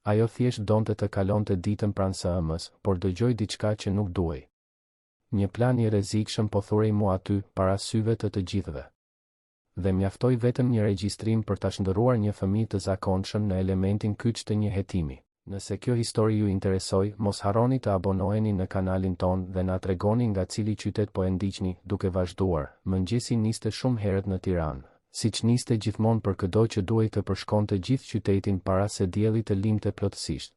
Ajo thjesht donte të kalonte ditën pranë së ëmës, por dëgjoi diçka që nuk duhej. Një plan i rrezikshëm po thurej mua aty, para syve të gjithëve. Dhe mjaftoi vetëm një regjistrim për ta shndërruar një fëmijë të zakonshëm në elementin kyç të një hetimi. Nëse kjo histori ju interesoj, mos harroni të abonoheni në kanalin ton dhe na tregoni nga cili qytet po e ndiqni, duke vazhduar. Mëngjesi niste shumë herët në Tiranë, siç niste gjithmonë për çdo që duhej të përshkonte gjithë qytetin para se dielli të lindte plotësisht.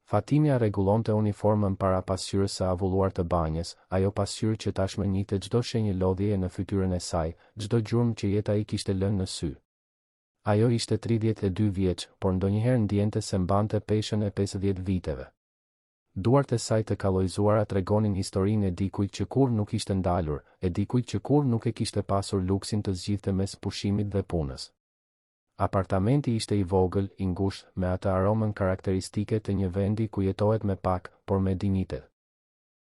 Fatimia rregullonte uniformën para pasqyrës së avulluar të banjës, ajo pasqyrë që tashmë njihte çdo shenjë lodhjeje në fytyrën e saj, çdo gjurmë që jeta i kishte lënë në sy. Ajo ishte 32 vjeç, por ndonjëherë ndjente se mbante peshën e 50 viteve. Duart e saj të kallojzuara tregonin historinë e dikujt që kurrë nuk ishte ndalur, e dikujt që kurrë nuk e kishte pasur luksin të zgjidhte mes pushimit dhe punës. Apartamenti ishte i vogël, i ngushtë, me atë aromën karakteristike të një vendi ku jetohet me pak, por me dinjitet.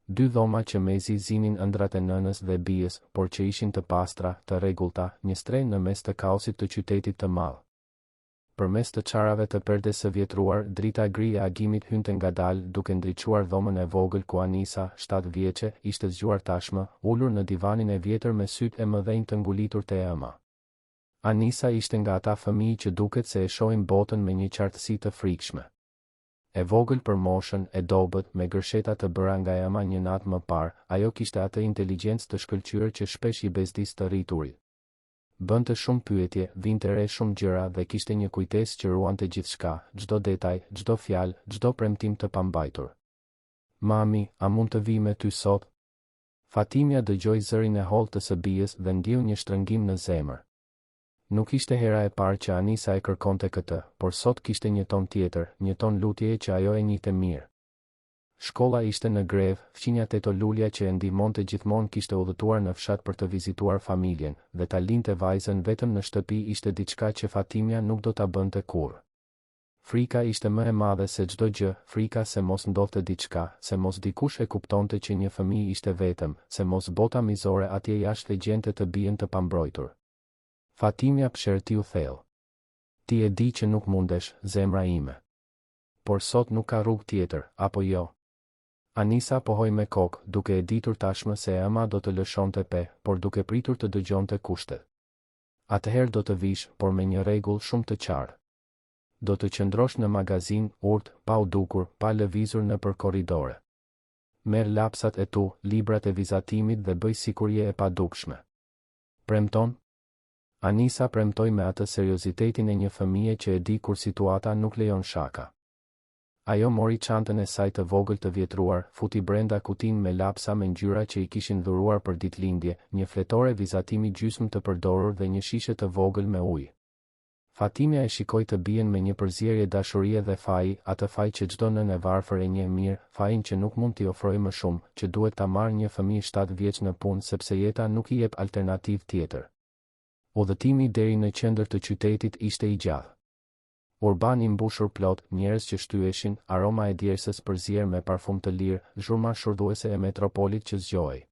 2 dhoma që mezi zinin ëndrat e nënës dhe bijës, por që ishin të pastra, të rregullta, një strenj në mes të kaosit të qytetit të madh. Përmes të çarave të perdes së vjetruar, drita gri e agimit hynte ngadalë duke ndriçuar dhomën e vogël ku Anisa, 7 vjeçe, ishte zgjuar tashmë, ulur në divanin e vjetër me sytë e mëdhenj të ngulitur te ëma. Anisa ishte nga ata fëmijë që duket se e shohin botën me një qartësi të frikshme. E vogël për moshën, e dobët, me gërsheta të bëra nga ëma një natë më parë, ajo kishte atë inteligjencë të shkëlqyer që shpesh i bezdis të rriturit. Bënte shumë pyetje, vinte re shumë gjëra dhe kishte një kujtesë që ruante gjithçka, çdo detaj, çdo fjalë, çdo premtim të pambajtur. Mami, a mund të vi me ty sot? Fatimia dëgjoi zërin e hollë të së bijës dhe ndjeu një shtrëngim në zemër. Nuk ishte hera e parë që Anisa e kërkonte këtë, por sot kishte një ton tjetër, një ton lutjeje që ajo e njihte mirë. Shkolla ishte në grevë, fqinja Teto Lulja që e ndihmonte gjithmonë kishte udhëtuar në fshat për të vizituar familjen, dhe ta linte vajzën vetëm në shtëpi ishte diçka që Fatimia nuk do ta bënte kurrë. Frika ishte më e madhe se çdo gjë, frika se mos ndodhte diçka, se mos dikush e kuptonte që një fëmijë ishte vetëm, se mos bota mizore atje jashtë e gjente të bien të pambrojtur. Fatimia pshertiu thellë. Ti e di që nuk mundesh, zemra ime. Por sot nuk ka rrugë tjetër, apo jo? Anisa pohoi me kokë, duke e ditur tashmë se ëma do të lëshonte pe, por duke pritur të dëgjonte kushtet. Atëherë do të vish, por me një rregull shumë të qartë. Do të qëndrosh në magazin, urt, pa u dukur, pa lëvizur nëpër korridore. Merr lapsat e tu, librat e vizatimit dhe bëj sikur je e padukshme. Premton? Anisa premtoi me atë seriozitetin e një fëmije që e di kur situata nuk lejon shaka. Ajo mori çantën e saj të vogël të vjetruar, futi brenda kutin me lapsa me ngjyra që i kishin dhuruar për ditëlindje, një fletore vizatimi gjysmë të përdorur dhe një shishe të vogël me ujë. Fatimia e shikoi të bien me një përzierje dashurie dhe faji, atë faj që çdo nën e varfër e njeh mirë, fajin që nuk mund t'i ofrojë më shumë, që duhet ta marrë një fëmijë 7 vjeç në punë sepse jeta nuk i jep alternativë tjetër. Udhëtimi deri në qendër të qytetit ishte i gjatë. Urban i mbushur plot, njerëz që shtyeshin, aroma e djersës përzier me parfum të lirë, zhurma shurdhuese e metropolit që zgjohej.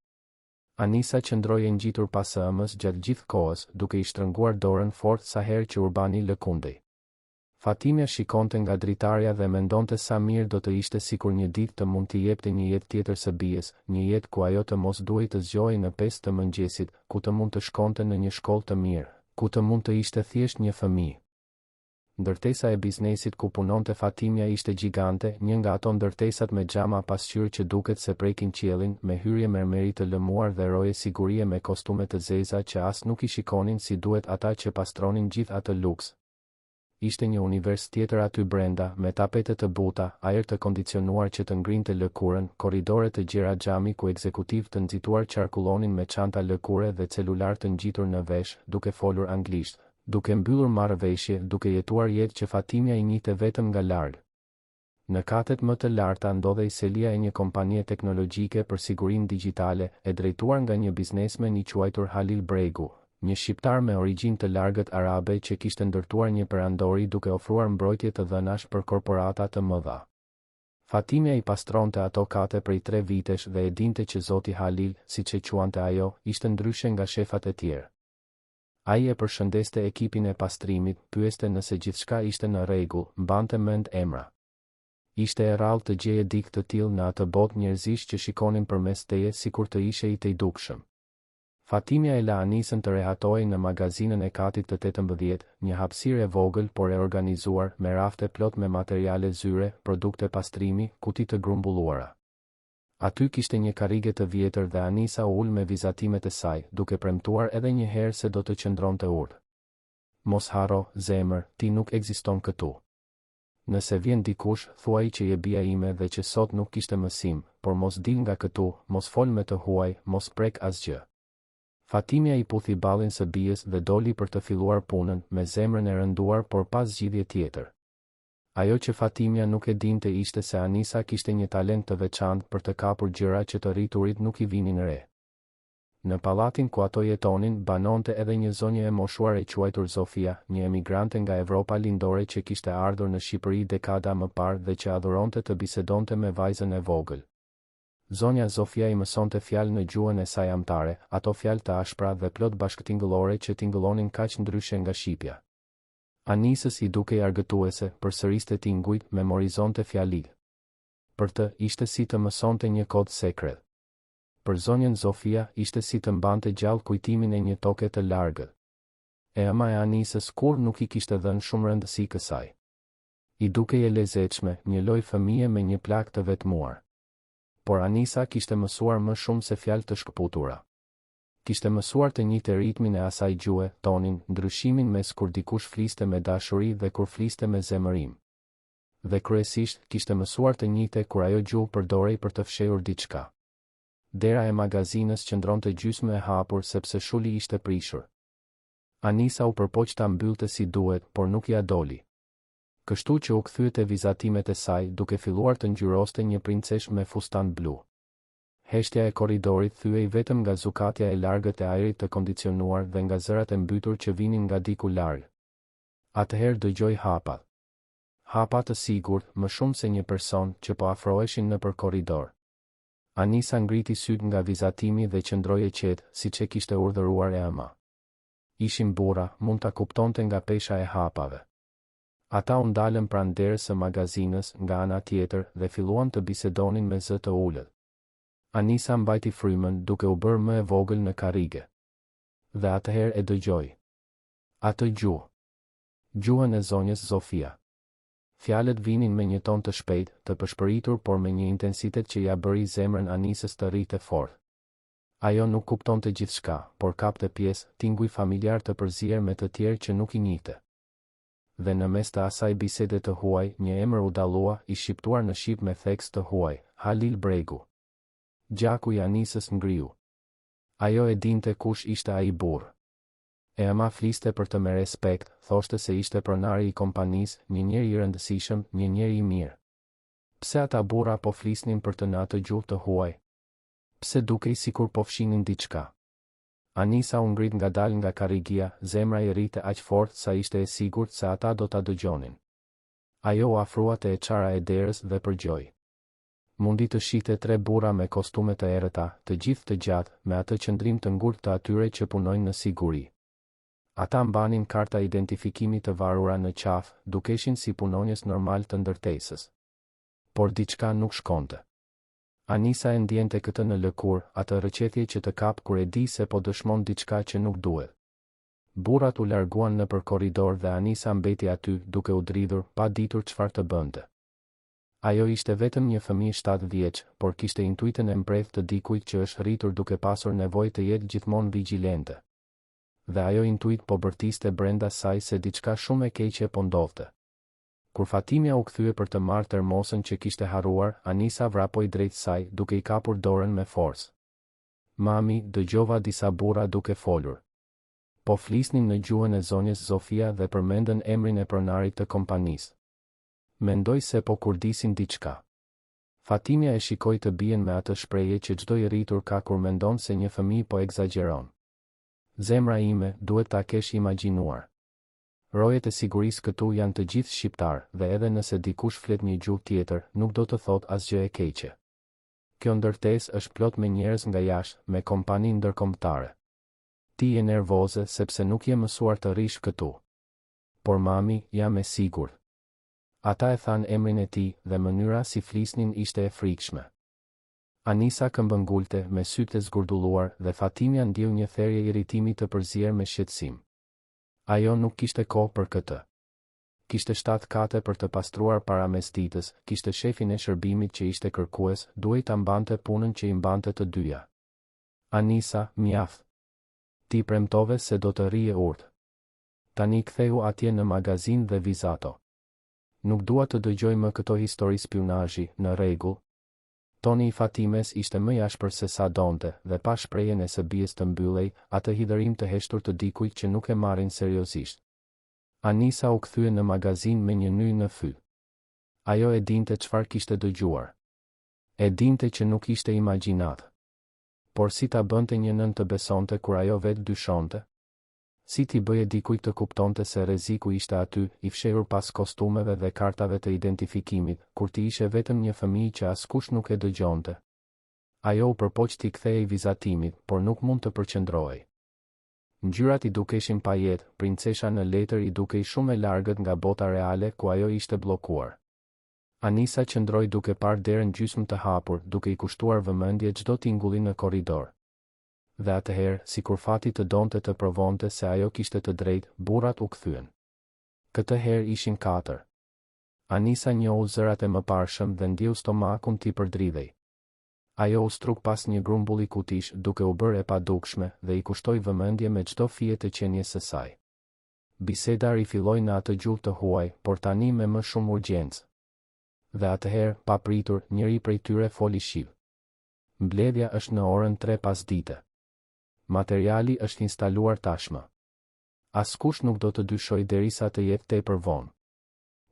Anisa qëndroi e ngjitur pas ëmës gjatë gjithë kohës, duke i shtrënguar dorën fort sa herë që Urbani lëkundej. Fatimia shikonte nga dritarja dhe mendonte sa mirë do të ishte sikur një ditë të mund t'i jepte një jetë tjetër së bijës, një jetë ku ajo të mos duhej të zgjohej në 5 të mëngjesit, ku të mund të shkonte në një shkollë të mirë, ku të mund të ishte thjesht një fëmijë. Ndërtesa e biznesit ku punonte Fatimia ishte gjigante, një nga ato ndërtesat me xhama pasqyrë që duket se prekin qiellin, me hyrje mermeri të lëmuar dhe roje sigurie me kostume të zeza që as nuk i shikonin si duhet ata që pastronin gjithë atë luks. Ishte një univers tjetër aty brenda, me tapete të buta, ajër të kondicionuar që të ngrinte lëkurën, korridore të gjera xhami ku ekzekutiv të nxituar qarkullonin me çanta lëkure dhe celular të ngjitur në vesh, duke folur anglisht, duke mbyllur marrëveshje, duke jetuar jetë që Fatimia i njihte vetëm nga larg. Në katet më të larta ndodhej selia e një kompanie teknologjike për sigurinë digjitale, e drejtuar nga një biznesmen i quajtur Halil Bregu, një shqiptar me origjinë të largët arabe që kishte ndërtuar një perandori duke ofruar mbrojtje të dhënash për korporata të mëdha. Fatimia i pastronte ato kate prej 3 vitesh dhe e dinte që zoti Halil, siç e quante ajo, ishte ndryshe nga shefat e tjerë. Ai e përshëndeste ekipin e pastrimit, pyeste nëse gjithçka ishte në rregull, mbante mend emra. Ishte e rrallë të gjeje dikë të tillë në atë botë njerëzish që shikonin përmes teje sikur të ishe i të dukshëm. Fatimia e la Anisën të rehatojë në magazinën e katit të 18, një hapësirë e vogël por e organizuar me rafte plot me materiale zyre, produkte pastrimi, kuti të grumbulluara. Aty kishte një karrige të vjetër dhe Anisa u ul me vizatimet e saj, duke premtuar edhe një herë se do të qëndronte urrë. Mos harro, zemër, ti nuk ekziston këtu. Nëse vjen dikush, thuaj që je bia ime dhe që sot nuk kishte mësim, por mos dil nga këtu, mos fol me të huaj, mos prek asgjë. Fatimia i puthi ballin së bijës dhe doli për të filluar punën, me zemrën e rënduar por pas zgjidhje tjetër. Ajo që Fatimia nuk e dinte ishte se Anisa kishte një talent të veçantë për të kapur gjëra që të rriturit nuk i vinin re. Në pallatin ku ato jetonin, banonte edhe një zonjë e moshuar e quajtur Zofia, një emigrante nga Evropa lindore që kishte ardhur në Shqipëri dekada më parë dhe që adhuronte të bisedonte me vajzën e vogël. Zonja Zofia i mësonte fjalë në gjuhën e saj amtare, ato fjalë të ashpra dhe plot bashkëtingëllore që tingëllonin kaq ndryshe nga shqipja. Anisës i dukej argëtuese, përsëriste tingujt, memorizonte fjalitë. Për të, ishte si të mësonte një kod sekret. Për zonjën Zofia, ishte si të mbante gjallë kujtimin e një toke të largët. E ama e Anisës kur nuk i kishte dhënë shumë rëndësi kësaj. I dukej e lezetshme, një lloj fëmije me një plak të vetmuar. Por Anisa kishte mësuar më shumë se fjalë të shkëputura. Kishte mësuar të njihte ritmin e asaj gjuhe, tonin, ndryshimin mes kur dikush fliste me dashuri dhe kur fliste me zemërim. Dhe kryesisht, kishte mësuar të njihte kur ajo gjuhë përdorej për të fshehur diçka. Dera e magazinës qëndronte gjysmë e hapur sepse shuli ishte prishur. Anisa u përpoq ta mbyllte si duhet, por nuk ja doli. Kështu që u kthye te vizatimet e saj, duke filluar të ngjyroste një princesh me fustan blu. Heshtja e korridorit thyej vetëm nga zukatja e largët e ajrit të kondicionuar dhe nga zërat e mbytur që vinin nga diku larg. Atëherë dëgjoj hapa. Hapa të sigurt, më shumë se një person, që po afroheshin nëpër korridor. Anisa ngriti syt nga vizatimi dhe qëndroi e qetë, siç e kishte urdhëruar e ama. Ishin burra, mund ta kuptonte nga pesha e hapave. Ata u ndalën pranë derës së magazinës nga ana tjetër dhe filluan të bisedonin me zë të ulët. Anisa mbajti frymën duke u bërë më e vogël në karrige. Dhe atëherë e dëgjoi. Atë gjuhë. Gjuhën e zonjës Zofia. Fjalët vinin me një ton të shpejtë, të përshpëritur por me një intensitet që ja bëri zemrën Anisës të rritë fort. Ajo nuk kuptonte gjithçka, por kapte pjesë, tinguj familjar të përzier me të tjerë që nuk i njihte. Dhe në mes të asaj bisede të huaj, një emër u dallua, i shqiptuar në shqip me theks të huaj, Halil Bregu. Gjaku i Anisës ngriu. Ajo e dinte kush ishte ai burr. E ama fliste për të me respekt, thoshte se ishte pronari i kompanisë, një njeri i rëndësishëm, një njeri i mirë. Pse ata burra po flisnin për të në atë gjuhë të huaj? Pse dukej sikur po fshinin diçka? Anisa u ngrit ngadalë nga karrigia, zemra i rrite aq fort sa ishte e sigurt se ata do ta dëgjonin. Ajo u afrua te e çara e derës dhe përgjoi. Mundi të shihte 3 burra me kostume të errëta, të gjithë të gjatë, me atë qëndrim të ngurtë të atyre që punojnë në siguri. Ata mbanin karta identifikimi të varura në qafë, dukeshin si punonjës normal të ndërtesës. Por diçka nuk shkonte. Anisa e ndjente këtë në lëkur, atë rëqethje që të kap kur e di se po dëshmon diçka që nuk duhet. Burrat u larguan nëpër korridor dhe Anisa mbeti aty, duke u dridhur, pa ditur çfarë të bënte. Ajo ishte vetëm një fëmijë 7 vjeç, por kishte intuitën e mprehtë të dikujt që është rritur duke pasur nevojë të jetë gjithmonë vigjilente. Dhe ajo intuit po bërtiste brenda saj se diçka shumë e keqe po ndodhte. Kur Fatimia u kthye për të marrë termosën që kishte harruar, Anisa vrapoi drejt saj, duke i kapur dorën me forcë. Mami, dëgjova disa burra duke folur. Po flisnin në gjuhën e zonjës Zofia dhe përmendën emrin e pronarit të kompanisë. Mendoj se po kurdisin diçka. Fatimia e shikoi të bien me atë shprehje që çdo i rritur ka kur mendon se një fëmijë po egzageron. Zemra ime, duhet ta kesh imagjinuar. Rojet e sigurisë këtu janë të gjithë shqiptar, dhe edhe nëse dikush flet një gjuhë tjetër, nuk do të thot asgjë e keqe. Kjo ndërtesë është plot me njerëz nga jashtë, me kompani ndërkombëtare. Ti je nervoze sepse nuk je mësuar të rish këtu. Por mami, jam e sigurt. Ata e than emrin e tij dhe mënyra si flisnin ishte e frikshme. Anisa këmbëngulte me sytë e zgurdulluar dhe Fatimia ndjeu një therje irritimi të përzier me shqetësim. Ajo nuk kishte kohë për këtë. Kishte 7 kate për të pastruar para mesditës, kishte shefin e shërbimit që ishte kërkues, duhej ta mbante punën që i mbante të dyja. Anisa, mjaft. Ti premtove se do të rrije urt. Tani ktheu atje në magazin dhe vizato. Nuk dua të dëgjoj më këto histori spionazhi, në rregull. Toni i Fatimes ishte më jashpër se sa donte dhe pa shprehjen e së bijës të mbyllej, atë hidhërim të heshtur të dikujt që nuk e marrin seriozisht. Anisa u kthye në magazin me një ny në fy. Ajo e dinte çfarë kishte dëgjuar. E dinte që nuk ishte imagjinat. Por si ta bënte një nën të besonte kur ajo vetë dyshonte? Si ti bëje dikujt të kuptonte se rreziku ishte aty, i fshehur pas kostumeve dhe kartave të identifikimit, kur ti ishe vetëm një fëmijë që askush nuk e dëgjonte? Ajo u përpoq t'i kthehej vizatimit, por nuk mund të përqendrohej. Ngjyrat i dukeshin pa jetë, princesha në letër i dukej shumë e largët nga bota reale ku ajo ishte bllokuar. Anisa qëndroi duke parë derën gjysmë të hapur, duke i kushtuar vëmendje çdo tingulli në korridor. Dhe atëherë, sikur fati të donte të provonte se ajo kishte të drejtë, burrat u kthyen. Këtë herë ishin 4. Anisa njohu zërat e mëparshëm dhe ndjeu stomakun t'i përdridhej. Ajo u struk pas një grumbulli kutish, duke u bërë e padukshme, dhe i kushtoi vëmendje me çdo fije të qenies së saj. Biseda rifilloi në atë gjuhë të huaj, por tani me më shumë urgjencë. Dhe atëherë, pa pritur, njëri prej tyre foli shiv. Mbledhja është në orën 3 pasdite. Materiali është instaluar tashmë. Askush nuk do të dyshoj derisa të jetë tepër vonë.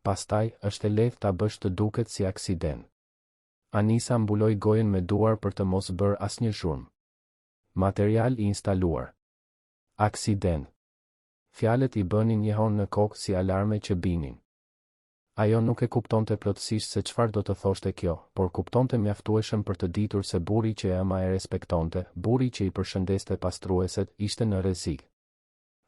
Pastaj, është e lehtë ta bësh të duket si aksident. Anisa mbuloi gojen me duar për të mos bërë asnjë zhurmë. Material i instaluar. Aksident. Fjalët i bënin njehon në kokë si alarme që binin. Ajo nuk e kuptonte plotësisht se çfarë do të thoshte kjo, por kuptonte mjaftueshëm për të ditur se burri që ema e respektonte, burri që i përshëndeste pastrueset, ishte në rrezik.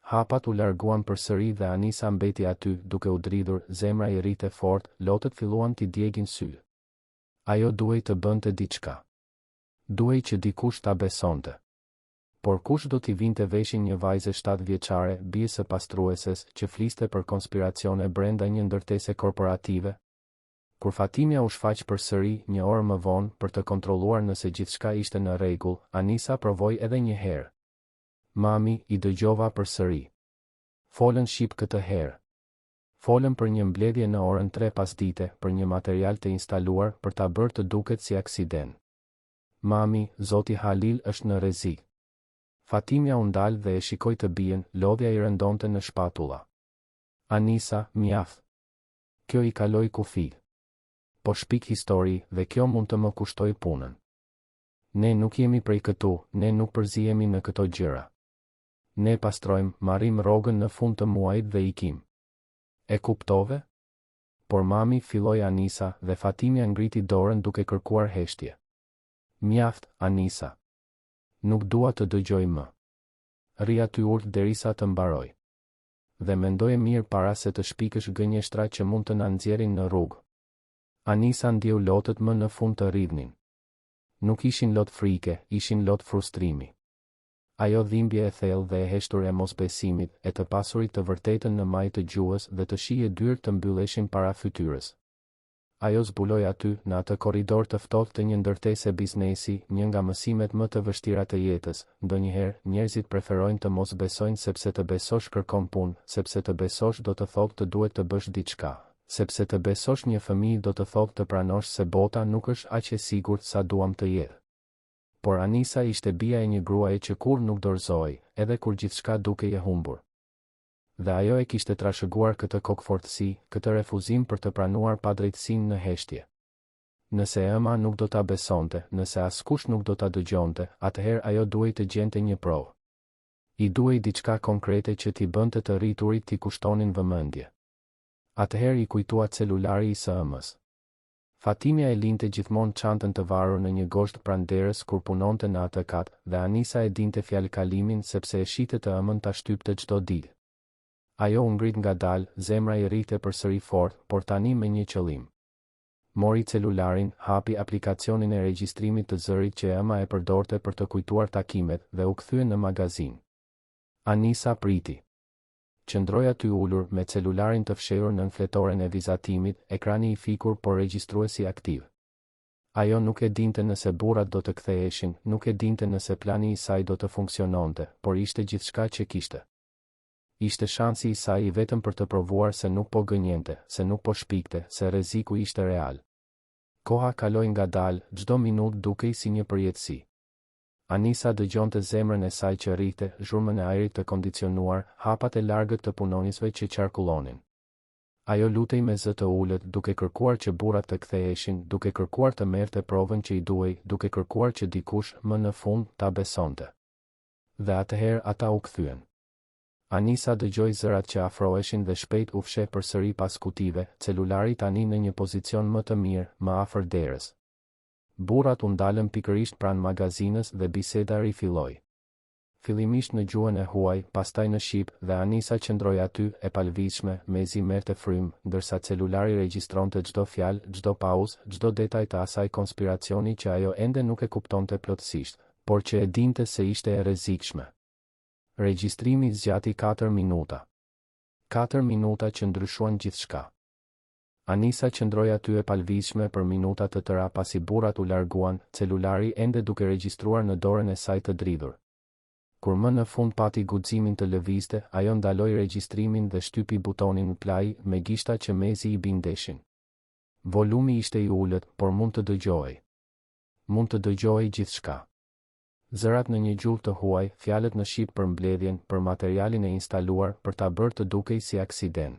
Hapat u larguan përsëri dhe Anisa mbeti aty, duke u dridhur, zemra i rrite fort, lotët filluan t'i djegin sy. Ajo duhej të bënte diçka. Duhej që dikush ta besonte. Por kush do t'i vinte veshin një vajze 7 vjeçare, bie së pastrueses, që fliste për konspiracione brenda një ndërtese korporative? Kur Fatimia u shfaq përsëri, një orë më vonë, për të kontrolluar nëse gjithçka ishte në rregull, Anisa provoi edhe një herë. Mami, i dëgjova përsëri. Folën shqip këtë herë. Folën për një mbledhje në orën 3 pasdite, për një material të instaluar për ta bërë të duket si aksident. Mami, zoti Halil është në rrezik. Fatimia u ndal dhe e shikoi të bien, lodhja i rëndonte në shpatulla. Anisa, mjaft. Kjo i kaloi kufi. Po shpik histori dhe kjo mund të më kushtoj punën. Ne nuk jemi prej këtu, ne nuk përzihemi në këto gjëra. Ne pastrojmë, marrim rrogën në fund të muajit dhe ikim. E kuptove? Por mami, filloi Anisa dhe Fatimia ngriti dorën duke kërkuar heshtje. Mjaft, Anisa. Nuk dua të dëgjoj më. Rri aty urt derisa të mbaroj. Dhe mendoje mirë para se të shpikësh gënjeshtra që mund të na nxjerrin në rrugë. Anisa ndjeu lotët më në fund të rridhnin. Nuk ishin lot frike, ishin lot frustrimi. Ajo dhimbje e thellë dhe e heshtur e mosbesimit, e të pasurit të vërtetën në maj të gjuhës dhe të shije dyrë të mbylleshin para fytyrës. Ajo zbuloi aty, në atë korridor të ftohtë të një ndërtese biznesi, një nga mësimet më të vështira të jetës. Ndonjëherë, njerëzit preferojnë të mos besojnë sepse të besosh kërkon punë, sepse të besosh do të thotë të duhet të bësh diçka, sepse të besosh një fëmijë do të thotë të pranosh se bota nuk është aq e sigurt sa duam të jetë. Por Anisa ishte bija e një gruaje që kur nuk dorëzoi, edhe kur gjithçka dukej e humbur. Dhe ajo e kishte trashëguar këtë kokfortësi, këtë refuzim për të pranuar padrejtësinë në heshtje. Nëse ema nuk do ta besonte, nëse askush nuk do ta dëgjonte, atëherë ajo duhej të gjente një provë. I duhej diçka konkrete që t'i bënte të rriturit t'i kushtonin vëmendje. Atëherë i kujtua celulari i së ëmës. Fatimia e linte gjithmonë çantën të varur në një gosht pranë derës kur punonte në atë kat, dhe Anisa e dinte fjalëkalimin sepse e shite të ëmën ta shtypte çdo ditë. Ajo u ngrit ngadalë, zemra i rrite përsëri fort, por tani me një qëllim. Mori celularin, hapi aplikacionin e regjistrimit të zërit që ema e përdorte për të kujtuar takimet dhe u kthye në magazin. Anisa priti. Qëndroi aty ulur me celularin të fshehur nën fletoren e vizatimit, ekrani i fikur por regjistruesi aktiv. Ajo nuk e dinte nëse burrat do të ktheheshin, nuk e dinte nëse plani i saj do të funksiononte, por ishte gjithçka që kishte. Ishte shansi i saj i vetëm për të provuar se nuk po gënjente, se nuk po shpikte, se rreziku ishte real. Koha kaloi ngadalë, çdo minutë dukej si një përjetësi. Anisa dëgjonte zemrën e saj që rrite, zhurmën e ajrit të kondicionuar, hapat e largët të punonisëve që qarkullonin. Ajo lutej me zë të ulët, duke kërkuar që burrat të ktheheshin, duke kërkuar të merrte provën që i duhej, duke kërkuar që dikush më në fund ta besonte. Dhe atëherë ata u kthyen. Anisa dëgjoi zërat që afroheshin dhe shpejt u fsheh përsëri pas kutive, celulari tani në një pozicion më të mirë, më afër derës. Burrat u ndalën pikërisht pranë magazinës dhe biseda rifilloi. Fillimisht në gjuhën e huaj, pastaj në shqip, dhe Anisa qëndroi aty, e palvizshme, mezi merrte frym, ndërsa celulari regjistronte çdo fjalë, çdo pauzë, çdo detaj të asaj konspiracioni që ajo ende nuk e kuptonte plotësisht, por që e dinte se ishte e rrezikshme. Regjistrimi zgjati 4 minuta. 4 minuta që ndryshuan gjithçka. Anisa qëndroi aty e palvizshme për minuta të tëra pasi burrat u larguan, celulari ende duke regjistruar në dorën e saj të dridhur. Kur më në fund pati guximin të lëvizte, ajo ndaloi regjistrimin dhe shtypi butonin play me gishta që mezi i bindeshin. Volumi ishte i ulët, por mund të dëgjohej. Mund të dëgjohej gjithçka. Zërat në një gjuhë të huaj, fjalët në shqip për mbledhjen, për materialin e instaluar, për ta bërë të dukej si aksident.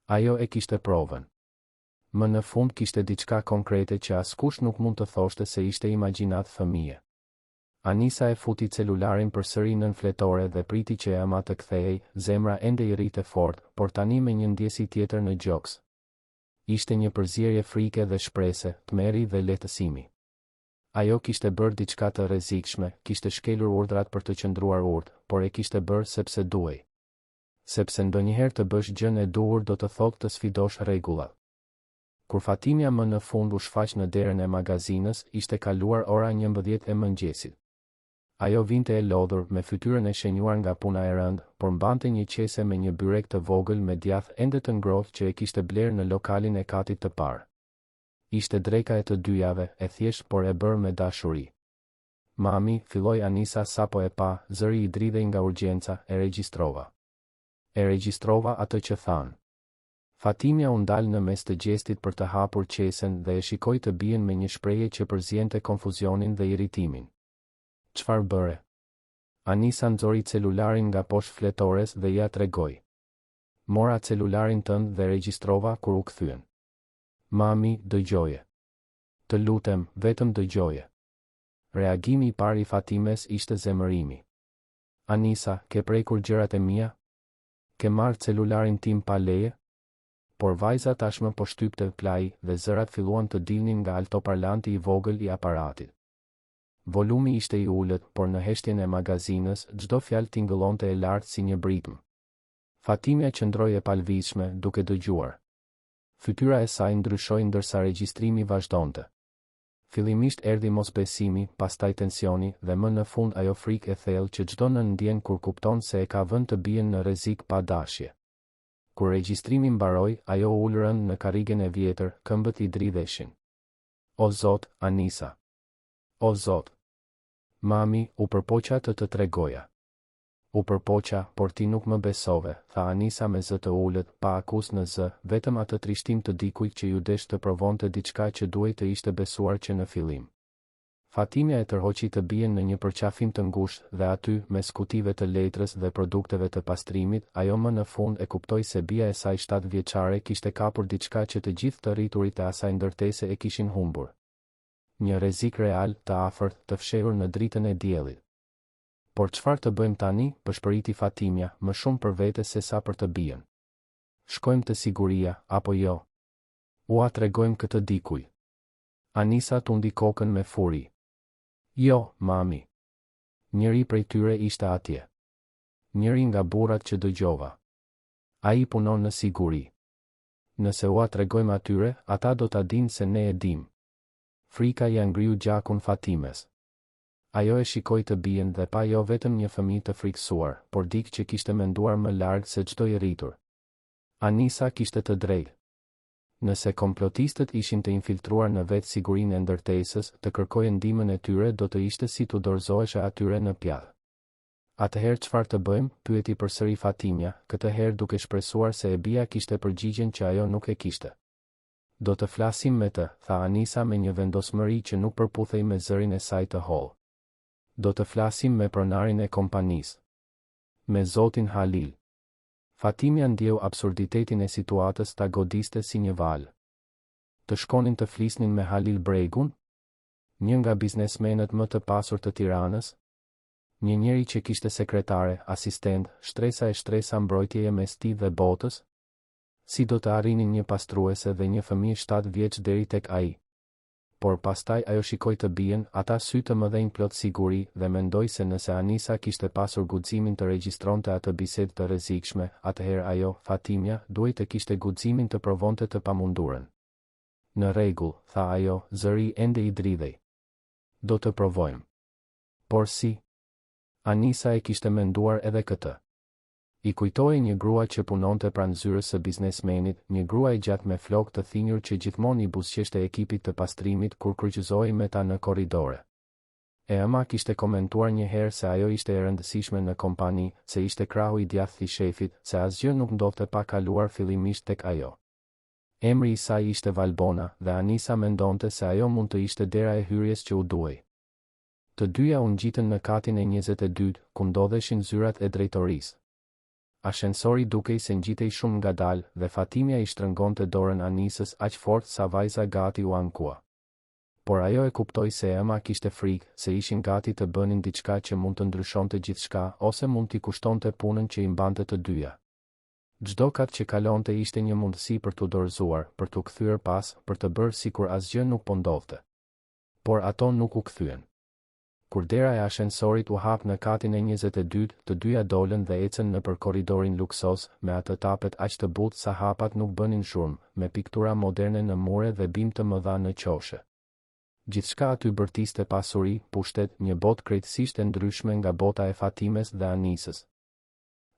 Ajo e kishte provën. Më në fund kishte diçka konkrete që askush nuk mund të thoshte se ishte imagjinat fëmije. Anisa e futi celularin përsëri nën fletore dhe priti që ema të kthehej, zemra ende i rrite fort, por tani me një ndjesi tjetër në gjoks. Ishte një përzierje frike dhe shprese, tmerri dhe lehtësimi. Ajo kishte bërë diçka të rrezikshme, kishte shkelur urdhrat për të qëndruar urt, por e kishte bërë sepse duhej. Sepse ndonjëherë të bësh gjën e duhur do të thotë të sfidosh rregullat. Kur Fatimia më në fund u shfaq në derën e magazinës, ishte kaluar ora 11 e mëngjesit. Ajo vinte e lodhur, me fytyrën e shenjuar nga puna e rëndë, por mbante një qese me një byrek të vogël me djath ende të ngrohtë që e kishte blerë në lokalin e katit të parë. Ishte dreka e të dyjave, e thjesht por e bërë me dashuri. Mami, filloi Anisa sapo e pa, zëri i dridhej nga urgjenca, e regjistrova. E regjistrova atë që thanë. Fatimia u ndal në mes të gjestit për të hapur qesen dhe e shikoi të bien me një shprehje që përziente konfuzionin dhe irritimin. Çfarë bëre? Anisa nxori celularin nga poshtë fletores dhe ja tregoi. Mora celularin tënd dhe regjistrova kur u kthyen. Mami, dëgjoje. Të lutem, vetëm dëgjoje. Reagimi i parë i Fatimes ishte zemërimi. Anisa, ke prekur gjërat e mia? Ke marrë celularin tim pa leje? Por vajza tashmë po shtypte play dhe zërat filluan të dilnin nga altoparlanti i vogël i aparatit. Volumi ishte i ulët, por në heshtjen e magazinës, çdo fjalë tingëllonte e lartë si një britm. Fatimia qëndroi e palvizshme, duke dëgjuar. Fytyra e saj ndryshoi ndërsa regjistrimi vazhdonte. Fillimisht erdhi mosbesimi, pastaj tensioni dhe më në fund ajo frikë e thellë që çdo nën ndjen kur kupton se e ka vënë të bien në rrezik pa dashje. Kur regjistrimi mbaroi, ajo u ulën në karrigen e vjetër, këmbët i dridheshin. O Zot, Anisa. O Zot. Mami, u përpoqa të tregoja. U përpoqa, por ti nuk më besove, tha Anisa me zë të ulët, pa akus në zë, vetëm atë trishtim të dikujt që ju desh të provonte diçka që duhej të ishte besuar që në fillim. Fatimia e tërhoqi të bien në një përqafim të ngushtë dhe aty, mes kutive të letrës dhe produkteve të pastrimit, ajo më në fund e kuptoi se bija e saj 7 vjeçare kishte kapur diçka që të gjithë të rriturit e asaj ndërtese e kishin humbur. Një rrezik real, të afërt, të fshehur në dritën e diellit. Por çfarë të bëjmë tani? Përshpëriti Fatimia, më shumë për vete se sa për të bien. Shkojmë te siguria, apo jo? Ua tregojmë këtë dikuj. Anisa tundi kokën me furi. Jo, mami. Njëri prej tyre ishte atje. Njëri nga burrat që dëgjova. Ai punon në siguri. Nëse ua tregojmë atyre, ata do ta dinë se ne e dim. Frika ja ngriu gjakun Fatimes. Ajo e shikoi të bien dhe pa jo vetëm një fëmijë të friksuar, por dikë që kishte menduar më larg se çdo i rritur. Anisa kishte të drejtë. Nëse komplotistët ishin të infiltruar në vetë sigurinë e ndërtesës, të kërkojë ndihmën e tyre do të ishte si të dorëzoheshe atyre në pjatë. Atëherë çfarë të bëjmë? Pyeti përsëri Fatimja, këtë herë duke shpresuar se e bia kishte përgjigjen që ajo nuk e kishte. Do të flasim me të, tha Anisa me një vendosmëri që nuk përputhej me zërin e saj të hollë. Do të flasim me pronarin e kompanisë. Me zotin Halil. Fatimja ndjeu absurditetin e situatës ta godiste si një valë. Të shkonin të flisnin me Halil Bregun? Një nga biznesmenët më të pasur të Tiranës? Një njeri që kishte sekretare, asistent, shtresa mbrojtjeje mes tij dhe botës? Si do të arrinin një pastruese dhe një fëmijë 7 vjeç deri tek ai? Por pastaj ajo shikoi të bien, ata sy të mëdhenj plot siguri, dhe mendoi se nëse Anisa kishte pasur guximin të regjistronte atë bisedë të rrezikshme, atëherë ajo, Fatimja, duhej të kishte guximin të provonte të pamundurën. Në rregull, tha ajo, zëri ende i dridhej. Do të provojmë. Por si? Anisa e kishte menduar edhe këtë. I kujtoi një grua që punonte pranë zyrës së biznesmenit, një grua e gjatë me flokë të thinjur që gjithmonë i buzëqeshte ekipit të pastrimit kur kryqëzohej me ta në korridore. E ama kishte komentuar një herë se ajo ishte e rëndësishme në kompani, se ishte krahu i djathtë i shefit, se asgjë nuk ndodhte pa kaluar fillimisht tek ajo. Emri i saj ishte Valbona dhe Anisa mendonte se ajo mund të ishte dera e hyrjes që u duhej. Të dyja u ngjitën në katin e 22, ku ndodheshin zyrat e drejtorisë. Ashensori dukej se ngjitej shumë ngadalë dhe Fatimja i shtrëngonte dorën Anisës aq fort sa vajza gati u ankua. Por ajo e kuptoi se ema kishte frikë, se ishin gati të bënin diçka që mund të ndryshonte gjithçka ose mund t'i kushtonte punën që i mbante të dyja. Çdo kat që kalonte ishte një mundësi për t'u dorëzuar, për t'u kthyer pas, për të bërë sikur asgjë nuk po ndodhte. Por ato nuk u kthyen. Kur dera e ashensorit u hap në katin e 22, të dyja dolën dhe ecën nëpër korridorin luksos, me atë tapet aq të butë sa hapat nuk bënin shurm, me piktura moderne në mure dhe bim të mëdha në qoshe. Gjithçka aty bërtiste pasuri, pushtet, një botë krejtësisht e ndryshme nga bota e Fatimes dhe Anisës.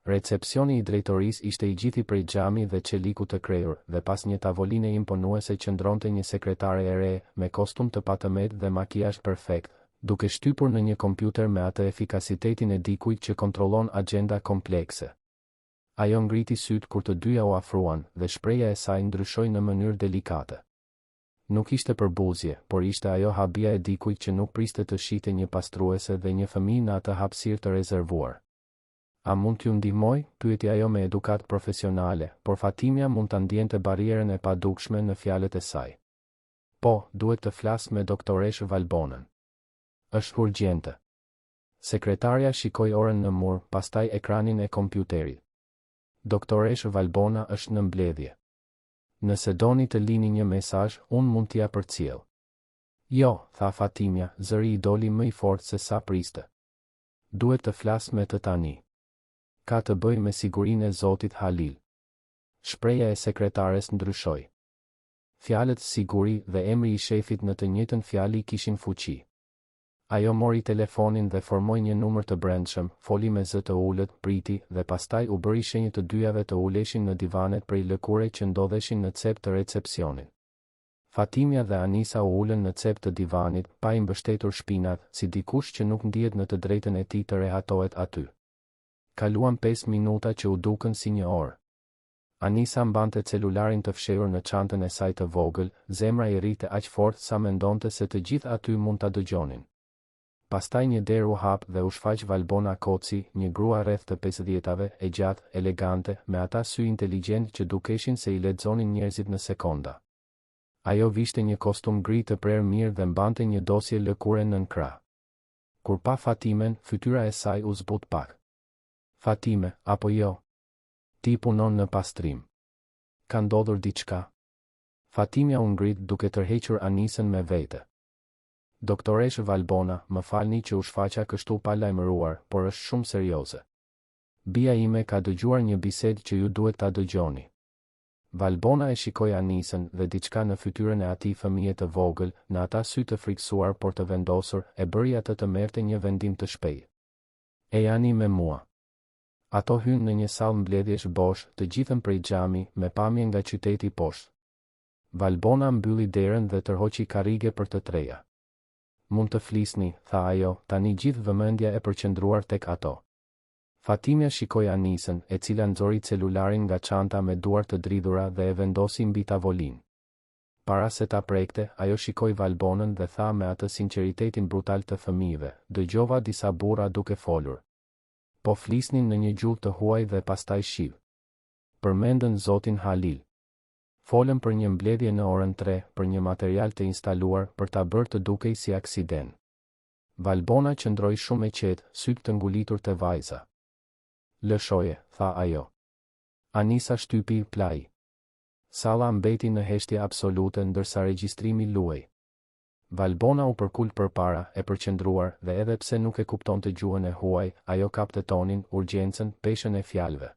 Recepcioni i drejtorisë ishte i gjithi prej xhami dhe çeliku të krejur, dhe pas një tavoline imponuese qëndronte një sekretare e re, me kostum të patëmet dhe makijazh perfekt, duke shtypur në një kompjuter me atë efikasitetin e dikujt që kontrollon agenda komplekse. Ajo ngriti syt kur të dyja u afruan, dhe shpreha e saj ndryshoi në mënyrë delikate. Nuk ishte përbuzje, por ishte ajo habia e dikujt që nuk priste të shihte një pastruese dhe një fëmijë në atë hapësirë të rezervuar. A mund t'ju ndihmoj? Pyeti ajo me edukat profesionale, por Fatimja mund ta ndjente barrierën e padukshme në fjalët e saj. Po, duhet të flas me doktoresh Valbonën. Është urgjente. Sekretarja shikoi orën në mur, pastaj ekranin e kompjuterit. Doktoresh Valbona është në mbledhje. Nëse doni të lini një mesazh, unë mund t'ia përcjell. Jo, tha Fatimja, zëri i doli më i fortë se sa priste. Duhet të flas me të tani. Ka të bëjë me sigurinë e zotit Halil. Shpreha e sekretares ndryshoi. Fjalët siguri dhe emri i shefit në të njëjtën fjalë kishin fuqi. Ajo mori telefonin dhe formoi një numër të brendshëm, foli me zë të ulët, priti, dhe pastaj u bëri shenjë të dyjave të uleshin në divanet prej lëkure që ndodheshin në cep të recepcionit. Fatimja dhe Anisa u ulën në cep të divanit, pa i mbështetur shpinat, si dikush që nuk ndihet në të drejtën e tij të rehatohet aty. Kaluan 5 minuta që u dukën si një orë. Anisa mbante celularin të fshehur në çantën e saj të vogël, zemra i rrite aq fort sa mendonte se të gjithë aty mund ta dëgjonin. Pastaj një derë u hap dhe u shfaq Valbona Koci, një grua rreth të 50-tave, e gjatë, elegante, me ata sy inteligjent që dukeshin se i lexonin njerëzit në sekonda. Ajo vishte një kostum gri të prerë mirë dhe mbante një dosje lëkure nën krah. Kur pa Fatimen, fytyra e saj u zbut pak. Fatime, apo jo? Ti punon në pastrim. Ka ndodhur diçka? Fatimja u ngrit duke tërhequr Anisën me vete. Doktoresh Valbona, më falni që u shfaqa kështu pa lajmëruar, por është shumë serioze. Bia ime ka dëgjuar një bisedë që ju duhet ta dëgjoni. Valbona e shikoi Anisën dhe diçka në fytyrën e atij fëmije të vogël, në ata sy të friksuar por të vendosur, e bëri atë të merrte një vendim të shpejtë. E jani me mua. Ato hynë në një sallë mbledhjesh bosh, të gjithën prej xhami, me pamje nga qyteti poshtë. Valbona mbylli derën dhe tërhoqi karrige për të treja. Mund të flisni, tha ajo, tani gjithë vëmendja e përqendruar tek ato. Fatimia shikoi Anisën, e cila nxori celularin nga çanta me duar të dridhura dhe e vendosi mbi tavolinë. Para se ta prekte, ajo shikoi Valbonën dhe tha me atë sinqeritetin brutal të fëmijëve, dëgjova disa burra duke folur. Po flisnin në një gjuhë të huaj dhe pastaj shiv. Përmendën zotin Halil. Folën për një mbledhje në orën 3, për një material të instaluar për ta bërë të dukej si aksident. Valbona qëndroi shumë e qetë, sytë të ngulitur te vajza. Lëshoje, tha ajo. Anisa shtypi plaj. Salla mbeti në heshtje absolute ndërsa regjistrimi luej. Valbona u përkul përpara, e përqendruar, dhe edhe pse nuk e kuptonte gjuhën e huaj, ajo kapte tonin, urgjencën, peshën e fjalëve.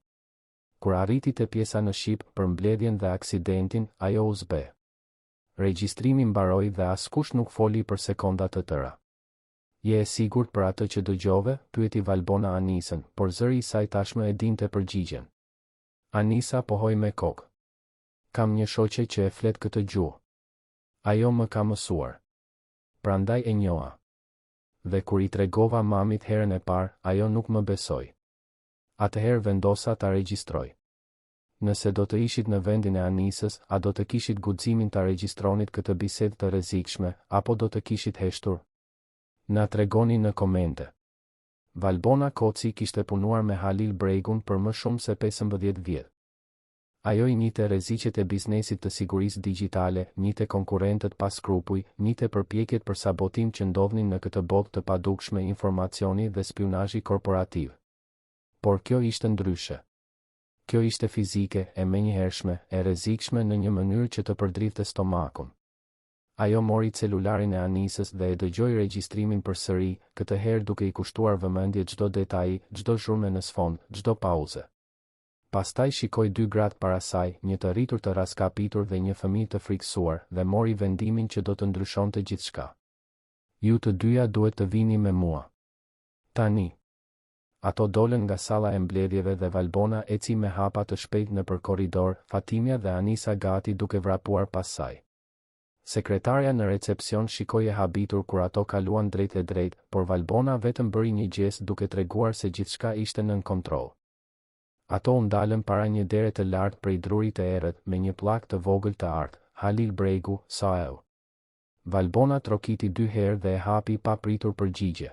Kur arriti te pjesa në shqip për mbledhjen dhe aksidentin, ajo u zbe. Regjistrimi mbaroi dhe askush nuk foli për sekonda të tëra. Je e sigurt për atë që dëgjove? Pyeti Valbona Anisën, por zëri i saj tashmë e dinte përgjigjen. Anisa pohoi me kokë. Kam një shoqe që e flet këtë gjuhë. Ajo më ka mësuar. Prandaj e njoha. Dhe kur i tregova mamit herën e parë, ajo nuk më besoi. Atëherë vendosa ta regjistroj. Nëse do të ishit në vendin e Anisës, a do të kishit guximin ta regjistronit këtë bisedë të rrezikshme, apo do të kishit heshtur? Na tregoni në komente. Valbona Koci kishte punuar me Halil Bregun për më shumë se 15 vjet. Ajo i njihte rreziqet e biznesit të sigurisë digjitale, njihte konkurrentët pa skrupuj, njihte përpjekjet për sabotim që ndodhnin në këtë botë të padukshme informacioni dhe spionazhi korporativ. Por kjo ishte ndryshe. Kjo ishte fizike, e menjëhershme, e rrezikshme në një mënyrë që të përdridhte stomakun. Ajo mori celularin e Anisës dhe e dëgjoi regjistrimin përsëri, këtë herë duke i kushtuar vëmendje çdo detaji, çdo zhurmë në sfond, çdo pauze. Pastaj shikoi 2 gratë para saj, një të rritur të raskapitur dhe një fëmijë të friksuar, dhe mori vendimin që do të ndryshonte gjithçka. Ju të dyja duhet të vini me mua. Tani. Ato dolën nga salla e mbledhjeve dhe Valbona eci me hapa të shpejt nëpër korridor, Fatimia dhe Anisa gati duke vrapuar pas saj. Sekretarja në recepcion shikoi e habitur kur ato kaluan drejt e drejt, por Valbona vetëm bëri një gest duke treguar se gjithçka ishte nën kontroll. Ato u ndalën para një dere të lartë prej drurit të errët me një pllak të vogël të artë, Halil Bregu, Saeu. Valbona trokiti 2 herë dhe e hapi pa pritur përgjigje.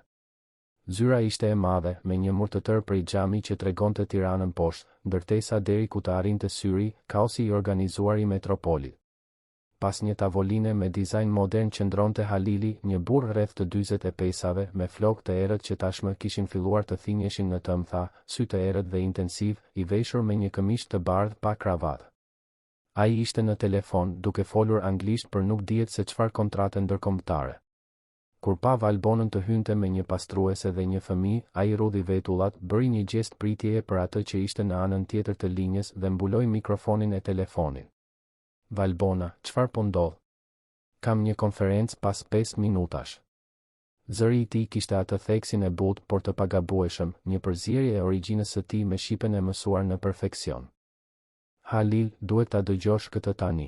Zyra ishte e madhe, me një mur të tërë prej xhami që tregonte Tiranën poshtë, ndërtesa deri ku të arrinte syri, kaosi i organizuar i metropolit. Pas një tavoline me dizajn modern qëndronte Halili, një burr rreth të 40 pesave, me flokë të errët që tashmë kishin filluar të thinjeshin në tëmtha, sy të errët dhe intensiv, i veshur me një këmishë të bardhë pa kravatë. Ai ishte në telefon, duke folur anglisht për nuk dihet se çfarë kontrate ndërkombëtare. Kur pa Valbonën të hynte me një pastruese dhe një fëmijë, ai rrudhi vetullat, bëri një gjest pritjeje për atë që ishte në anën tjetër të linjës dhe mbuloi mikrofonin e telefonit. Valbona, çfarë po ndodh? Kam një konferencë pas 5 minutash. Zëri i tij kishte atë theksin e butë por të pagabueshëm, një përzierje e origjinës së tij me shqipen e mësuar në perfeksion. Halil, duhet ta dëgjosh këtë tani.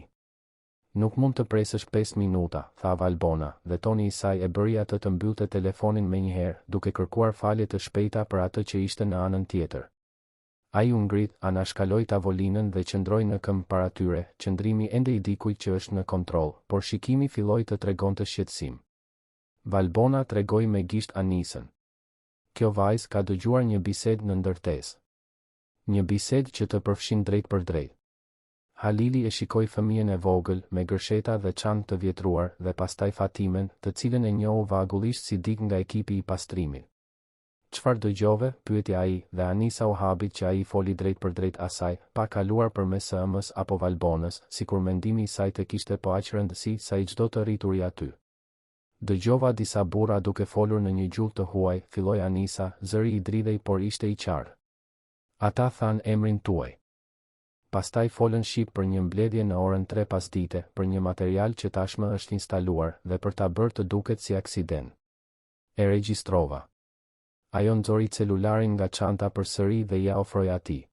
Nuk mund të presësh 5 minuta, tha Valbona, dhe toni i saj e bëri atë të mbyllte telefonin menjëherë, duke kërkuar falje të shpejta për atë që ishte në anën tjetër. Ai u ngrit, anashkaloi tavolinën dhe qëndroi në këmbë para tyre, qëndrimi ende i dikujt që është në kontroll, por shikimi filloi të tregonte shqetësim. Valbona tregoi me gisht Anisën. Kjo vajzë ka dëgjuar një bisedë në ndërtesë. Një bisedë që të përfshin drejt për drejt. Halili e shikoi fëmijën e vogël, me gërsheta dhe çantë të vjetruar, dhe pastaj Fatimen, të cilën e njohu vagullisht si dik nga ekipi i pastrimit. Çfarë dëgjove? Pyeti ai, dhe Anisa u habit që ai foli drejt për drejt asaj, pa kaluar përmes ëmës apo Valbonës, sikur mendimi i saj të kishte po aq rëndësi sa i çdo të rrituri aty. Dëgjova disa burra duke folur në një gjuhë të huaj, filloi Anisa, zëri i dridhej por ishte i qartë. Ata than emrin tuaj. Pastaj folën shqip për një mbledhje në orën 3 pasdite, për një material që tashmë është instaluar dhe për ta bërë të duket si aksident. E regjistrova. Ajo nxori celularin nga çanta përsëri dhe ja ofroi atij.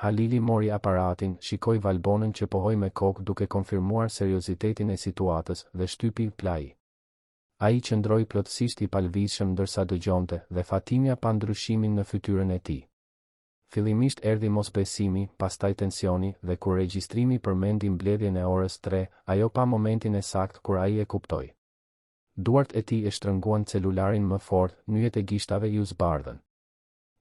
Halili mori aparatin, shikoi Valbonën që pohoi me kokë duke konfirmuar seriozitetin e situatës dhe shtypi play. Ai qëndroi plotësisht i palvizshëm ndërsa dëgjonte dhe Fatimia pa ndryshimin në fytyrën e tij. Fillimisht erdhi mosbesimi, pastaj tensioni dhe kur regjistrimi përmendi mbledhjen e orës 3, ajo pa momentin e saktë kur ai e kuptoi. Duart e tij e shtrënguan celularin më fort, nyjet e gishtave ju zbardhën.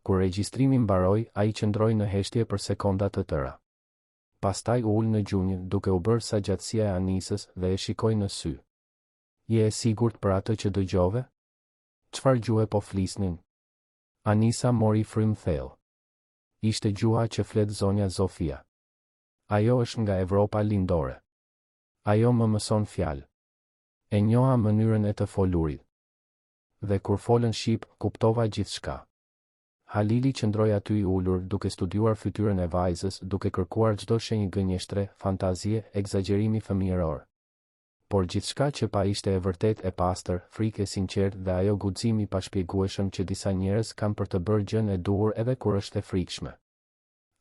Kur regjistrimi mbaroi, ai qëndroi në heshtje për sekonda të tëra. Pastaj u ul në gjunjë, duke u bërë sa gjatësia e Anisës dhe e shikoi në sy. Je e sigurt për atë që dëgjove? Çfarë gjuhe po flisnin? Anisa mori frym thellë. Ishte gjuha që flet zonja Zofia. Ajo është nga Evropa lindore. Ajo më mëson fjalë. E njoha mënyrën e të folurit. Dhe kur folën shqip, kuptova gjithçka. Halili qëndroi aty i ulur, duke studiuar fytyrën e vajzës, duke kërkuar çdo shenjë gënjeshtre, fantazie, egzagjerimi fëmijëror. Por gjithçka që pa ishte e vërtet e pastër, frikë e sinqertë dhe ajo guximi pa shpjegueshëm që disa njerëz kanë për të bërë gjën e duhur edhe kur është e frikshme.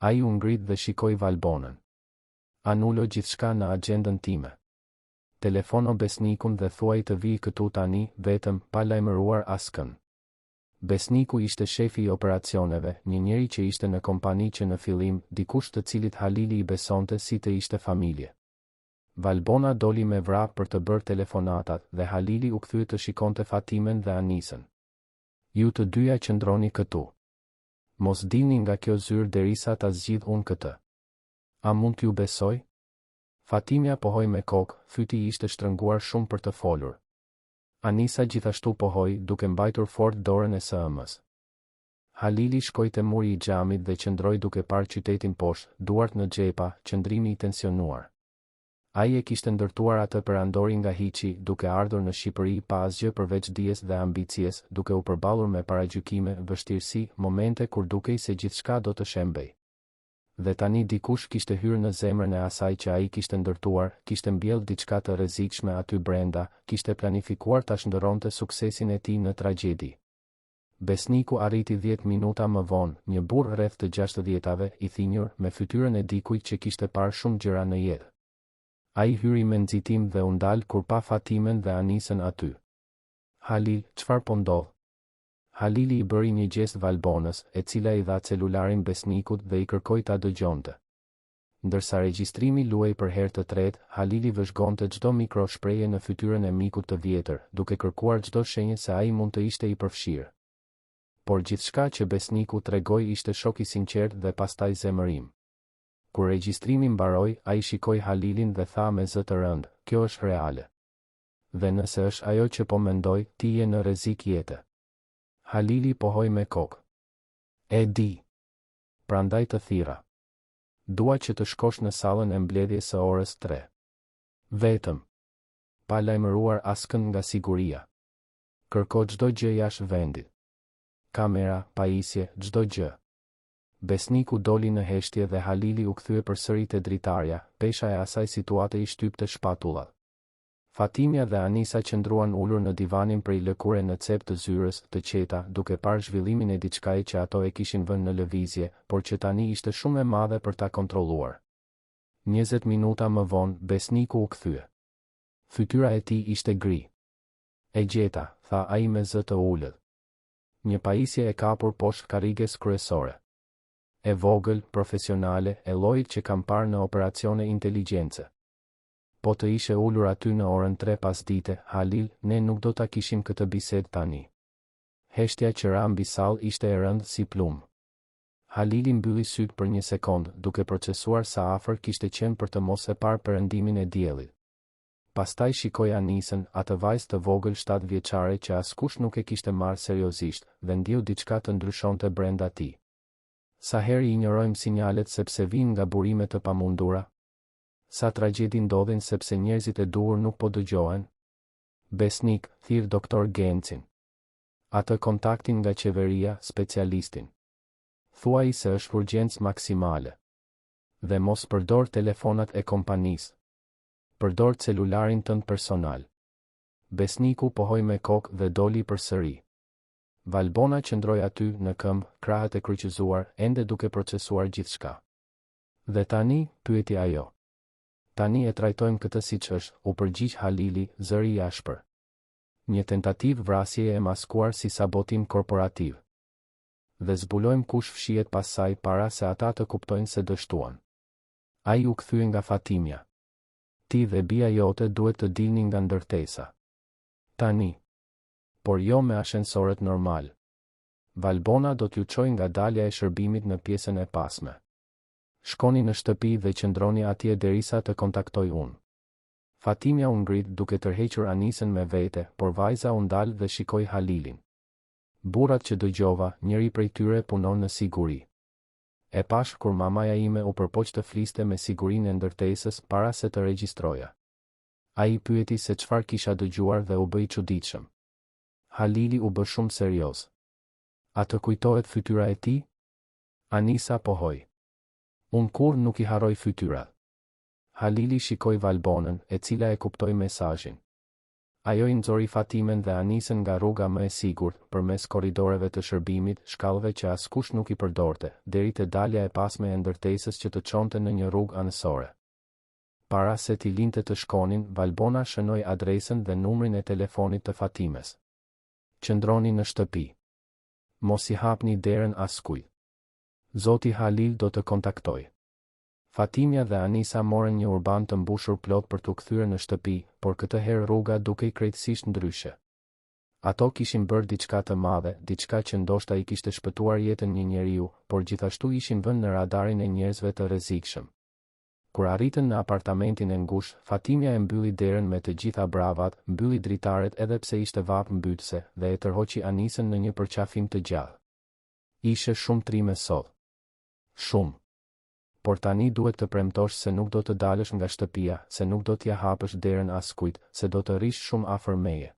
Ai u ngrit dhe shikoi Valbonën. Anulo gjithçka në agjendën time. Telefono Besnikun dhe thuaj të vijë këtu tani, vetëm, pa lajmëruar askën. Besniku ishte shefi i operacioneve, një njeri që ishte në kompani që në fillim, dikush të cilit Halili i besonte si të ishte familje. Valbona doli me vrap për të bërë telefonatat dhe Halili u kthye të shikonte Fatimen dhe Anisën. Ju të dyja qëndroni këtu. Mos dilni nga kjo zyrë derisa ta zgjidh unë këtë. A mund t'ju besoj? Fatimia pohoi me kokë, fyti ishte shtrënguar shumë për të folur. Anisa gjithashtu pohoi, duke mbajtur fort dorën e së-ëmës. Halili shkoi te muri i xhamit dhe qëndroi duke parë qytetin poshtë, duart në xhepa, qëndrimi i tensionuar. Ai e kishte ndërtuar atë perandori nga hiçi, duke ardhur në Shqipëri pa asgjë përveç dijes dhe ambicies, duke u përballur me paragjykime, vështirësi, momente kur dukej se gjithçka do të shembej. Dhe tani dikush kishte hyrë në zemrën e asaj që ai kishte ndërtuar, kishte mbjellë diçka të rrezikshme aty brenda, kishte planifikuar ta shndërronte suksesin e tij në tragjedi. Besniku arriti 10 minuta më vonë, një burr rreth të 60-tave, i thinjur, me fytyrën e dikujt që kishte parë shumë gjëra në jetë. Ai hyri me nxitim dhe u ndal kur pa Fatimen dhe Anisën aty. Halil, çfarë po ndodh? Halili i bëri një gjest Valbonës, e cila i dha celularin Besnikut dhe i kërkoi ta dëgjonte. Ndërsa regjistrimi luaj për herë të tretë, Halili vëzhgonte çdo mikroshprehje në fytyrën e mikut të vjetër, duke kërkuar çdo shenjë se ai mund të ishte i përfshirë. Por gjithçka që Besniku tregoi ishte shok i sinqert dhe pastaj zemërim. Kur regjistrimi mbaroi, ai shikoi Halilin dhe tha me zë të rëndë, kjo është reale. Dhe nëse është ajo që po mendoj, ti je në rrezik jete. Halili pohoi me kokë. E di. Prandaj të thira. Dua që të shkosh në sallën e mbledhjes së orës 3. Vetëm. Pa lajmëruar askën nga siguria. Kërko çdo gjë jashtë vendit. Kamera, pajisje, çdo gjë. Besniku doli në heshtje dhe Halili u kthye përsëri te dritarja, pesha e asaj situate i shtypte shpatullat. Fatimia dhe Anisa qëndruan ulur në divanin prej lëkure në cep të zyrës, të qeta, duke parë zhvillimin e diçkaje që ato e kishin vënë në lëvizje, por që tani ishte shumë e madhe për ta kontrolluar. 20 minuta më vonë, Besniku u kthye. Fytyra e tij ishte gri. E gjeta, tha ai me zë të ulët. Një pajisje e kapur poshtë karriges kryesore. E vogël, profesionale, e llojit që kam parë në operacione inteligjence. Po të ishe ulur aty në orën 3 pasdite, Halil, ne nuk do ta kishim këtë bisedë tani. Heshtja që ra mbi sallë ishte e rëndë si plumë. Halili mbylli syt për një sekondë, duke procesuar sa afër kishte qenë për të mos e parë perëndimin e diellit. Pastaj shikoi Anisën, atë vajzë të vogël 7 vjeçare që askush nuk e kishte marrë seriozisht, dhe ndjeu diçka të ndryshonte brenda tij. Sa herë i injorojmë sinjalet sepse vijnë nga burime të pamundura? Sa tragjedi ndodhin sepse njerëzit e duhur nuk po dëgjohen? Besnik, thirr doktor Gencin. Atë kontaktin nga qeveria, specialistin. Thuaj se është urgjencë maksimale. Dhe mos përdor telefonat e kompanisë. Përdor celularin tënd personal. Besniku pohoi me kokë dhe doli përsëri. Valbona qëndroi aty në këmbë, krahët e kryqëzuar, ende duke procesuar gjithçka. Dhe tani, pyeti ajo. Tani e trajtojmë këtë siç është, u përgjigj Halili, zëri i ashpër. Një tentativë vrasjeje e maskuar si sabotim korporativ. Dhe zbulojmë kush fshihet pas saj para se ata të kuptojnë se dështuan. Ai u kthye nga Fatimja. Ti dhe bia jote duhet të dilni nga ndërtesa. Tani. Por jo me ashensorët normal. Valbona do t'ju çojë nga dalja e shërbimit në pjesën e pasme. Shkoni në shtëpi dhe qëndroni atje derisa të kontaktoj unë. Fatimja u ngrit duke tërhequr Anisën me vete, por vajza u ndal dhe shikoi Halilin. Burrat që dëgjova, njëri prej tyre punon në siguri. E pash kur mamaja ime u përpoq të fliste me sigurinë e ndërtesës para se të regjistroja. Ai pyeti se çfarë kisha dëgjuar dhe u bë i çuditshëm. Halili u bë shumë serioz. A të kujtohet fytyra e tij? Anisa pohoi. Unë kur nuk i harroj fytyrat. Halili shikoi Valbonën, e cila e kuptoi mesazhin. Ajo i nxori Fatimen dhe Anisën nga rruga më e sigurt, përmes korridoreve të shërbimit, shkallëve që askush nuk i përdorte, deri te dalja e pasme e ndërtesës që të çonte në një rrugë anësore. Para se t'i linte të shkonin, Valbona shënoi adresën dhe numrin e telefonit të Fatimes. Qëndroni në shtëpi. Mos i hapni derën askujt. Zoti Halil do të kontaktoj. Fatimja dhe Anisa morën një urban të mbushur plot për t'u kthyer në shtëpi, por këtë herë rruga dukej krejtësisht ndryshe. Ato kishin bërë diçka të madhe, diçka që ndoshta i kishte shpëtuar jetën një njeriu, por gjithashtu ishin vënë në radarin e njerëzve të rrezikshëm. Kur arritën në apartamentin e ngushtë, Fatimja e mbylli derën me të gjitha bravat, mbylli dritaret edhe pse ishte vapë mbytëse, dhe e tërhoqi Anisën në një përqafim të gjallë. Ishe shumë trime sot. Shumë. Por tani duhet të premtosh se nuk do të dalësh nga shtëpia, se nuk do t'ja hapësh derën askujt, se do të rish shumë afër meje.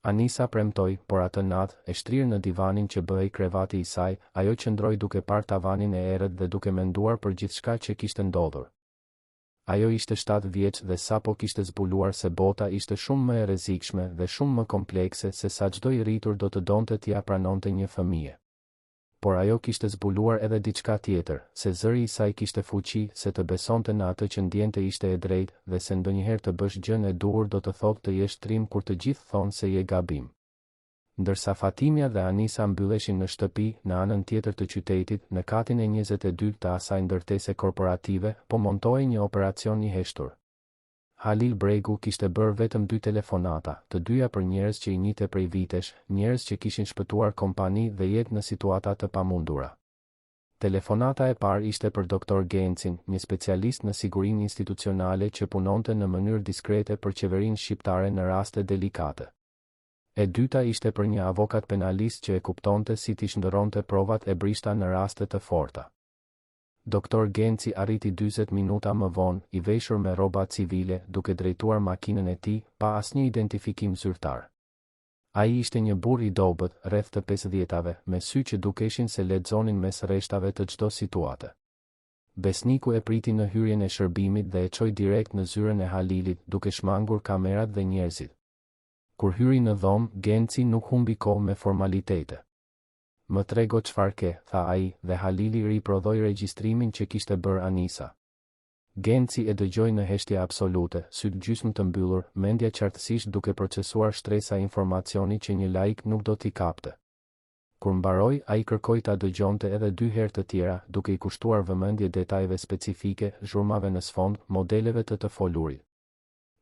Anisa premtoi, por atë natë, e shtrirë në divanin që bëhej krevati i saj, ajo qëndroi duke parë tavanin e errët dhe duke menduar për gjithçka që kishte ndodhur. Ajo ishte 7 vjeç dhe sapo kishte zbuluar se bota ishte shumë më e rrezikshme dhe shumë më komplekse se sa çdo i rritur do të donte t'ia pranonte një fëmijë. Por ajo kishte zbuluar edhe diçka tjetër, se zëri i saj kishte fuqi, se të besonte në atë që ndjente ishte e drejtë, dhe se ndonjëherë të bësh gjën e duhur do të thotë të jesh trim kur të gjithë thonë se je gabim. Ndërsa Fatimja dhe Anisa mbylleshin në shtëpi, në anën tjetër të qytetit, në katin e 22 të asaj ndërtese korporative, po montohej një operacion i heshtur. Halil Bregu kishte bërë vetëm 2 telefonata, të dyja për njerëz që i njihte prej vitesh, njerëz që kishin shpëtuar kompani dhe jetë në situata të pamundura. Telefonata e parë ishte për doktor Gencin, një specialist në sigurinë institucionale që punonte në mënyrë diskrete për qeverinë shqiptare në raste delikate. E dyta ishte për një avokat penalist që e kuptonte si t'i shndërronte provat e brishta në raste të forta. Doktor Genci arriti 40 minuta më vonë, i veshur me rroba civile, duke drejtuar makinën e tij, pa asnjë identifikim zyrtar. Ai ishte një burr i dobët, rreth të 50-tave, me sy që dukeshin se lexonin mes rreshtave të çdo situate. Besniku e priti në hyrjen e shërbimit dhe e çoi direkt në zyrën e Halilit, duke shmangur kamerat dhe njerëzit. Kur hyri në dhomë, Genci nuk humbi kohë me formalitete. Më trego çfarë ke, tha ai, dhe Halili riprodhoi regjistrimin që kishte bërë Anisa. Genci e dëgjoi në heshtje absolute, syt gjysmë të mbyllur, mendja qartësisht duke procesuar shtresa informacioni që një laik nuk do t'i kapte. Kur mbaroi, ai kërkoi ta dëgjonte edhe 2 herë të tjera, duke i kushtuar vëmendje detajeve specifike, zhurmave në sfond, modeleve të folurit.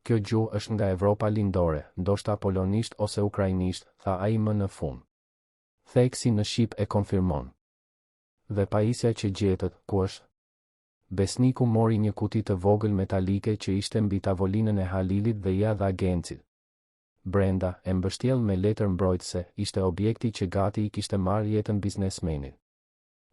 Kjo gjuhë është nga Evropa lindore, ndoshta polonisht ose ukrainisht, tha ai më në fund. Theksi në shqip e konfirmon. Dhe pajisja që gjetët, ku është? Besniku mori një kuti të vogël metalike që ishte mbi tavolinën e Halilit dhe ja dha Gencit. Brenda, e mbështjell me letër mbrojtëse, ishte objekti që gati i kishte marrë jetën biznesmenit.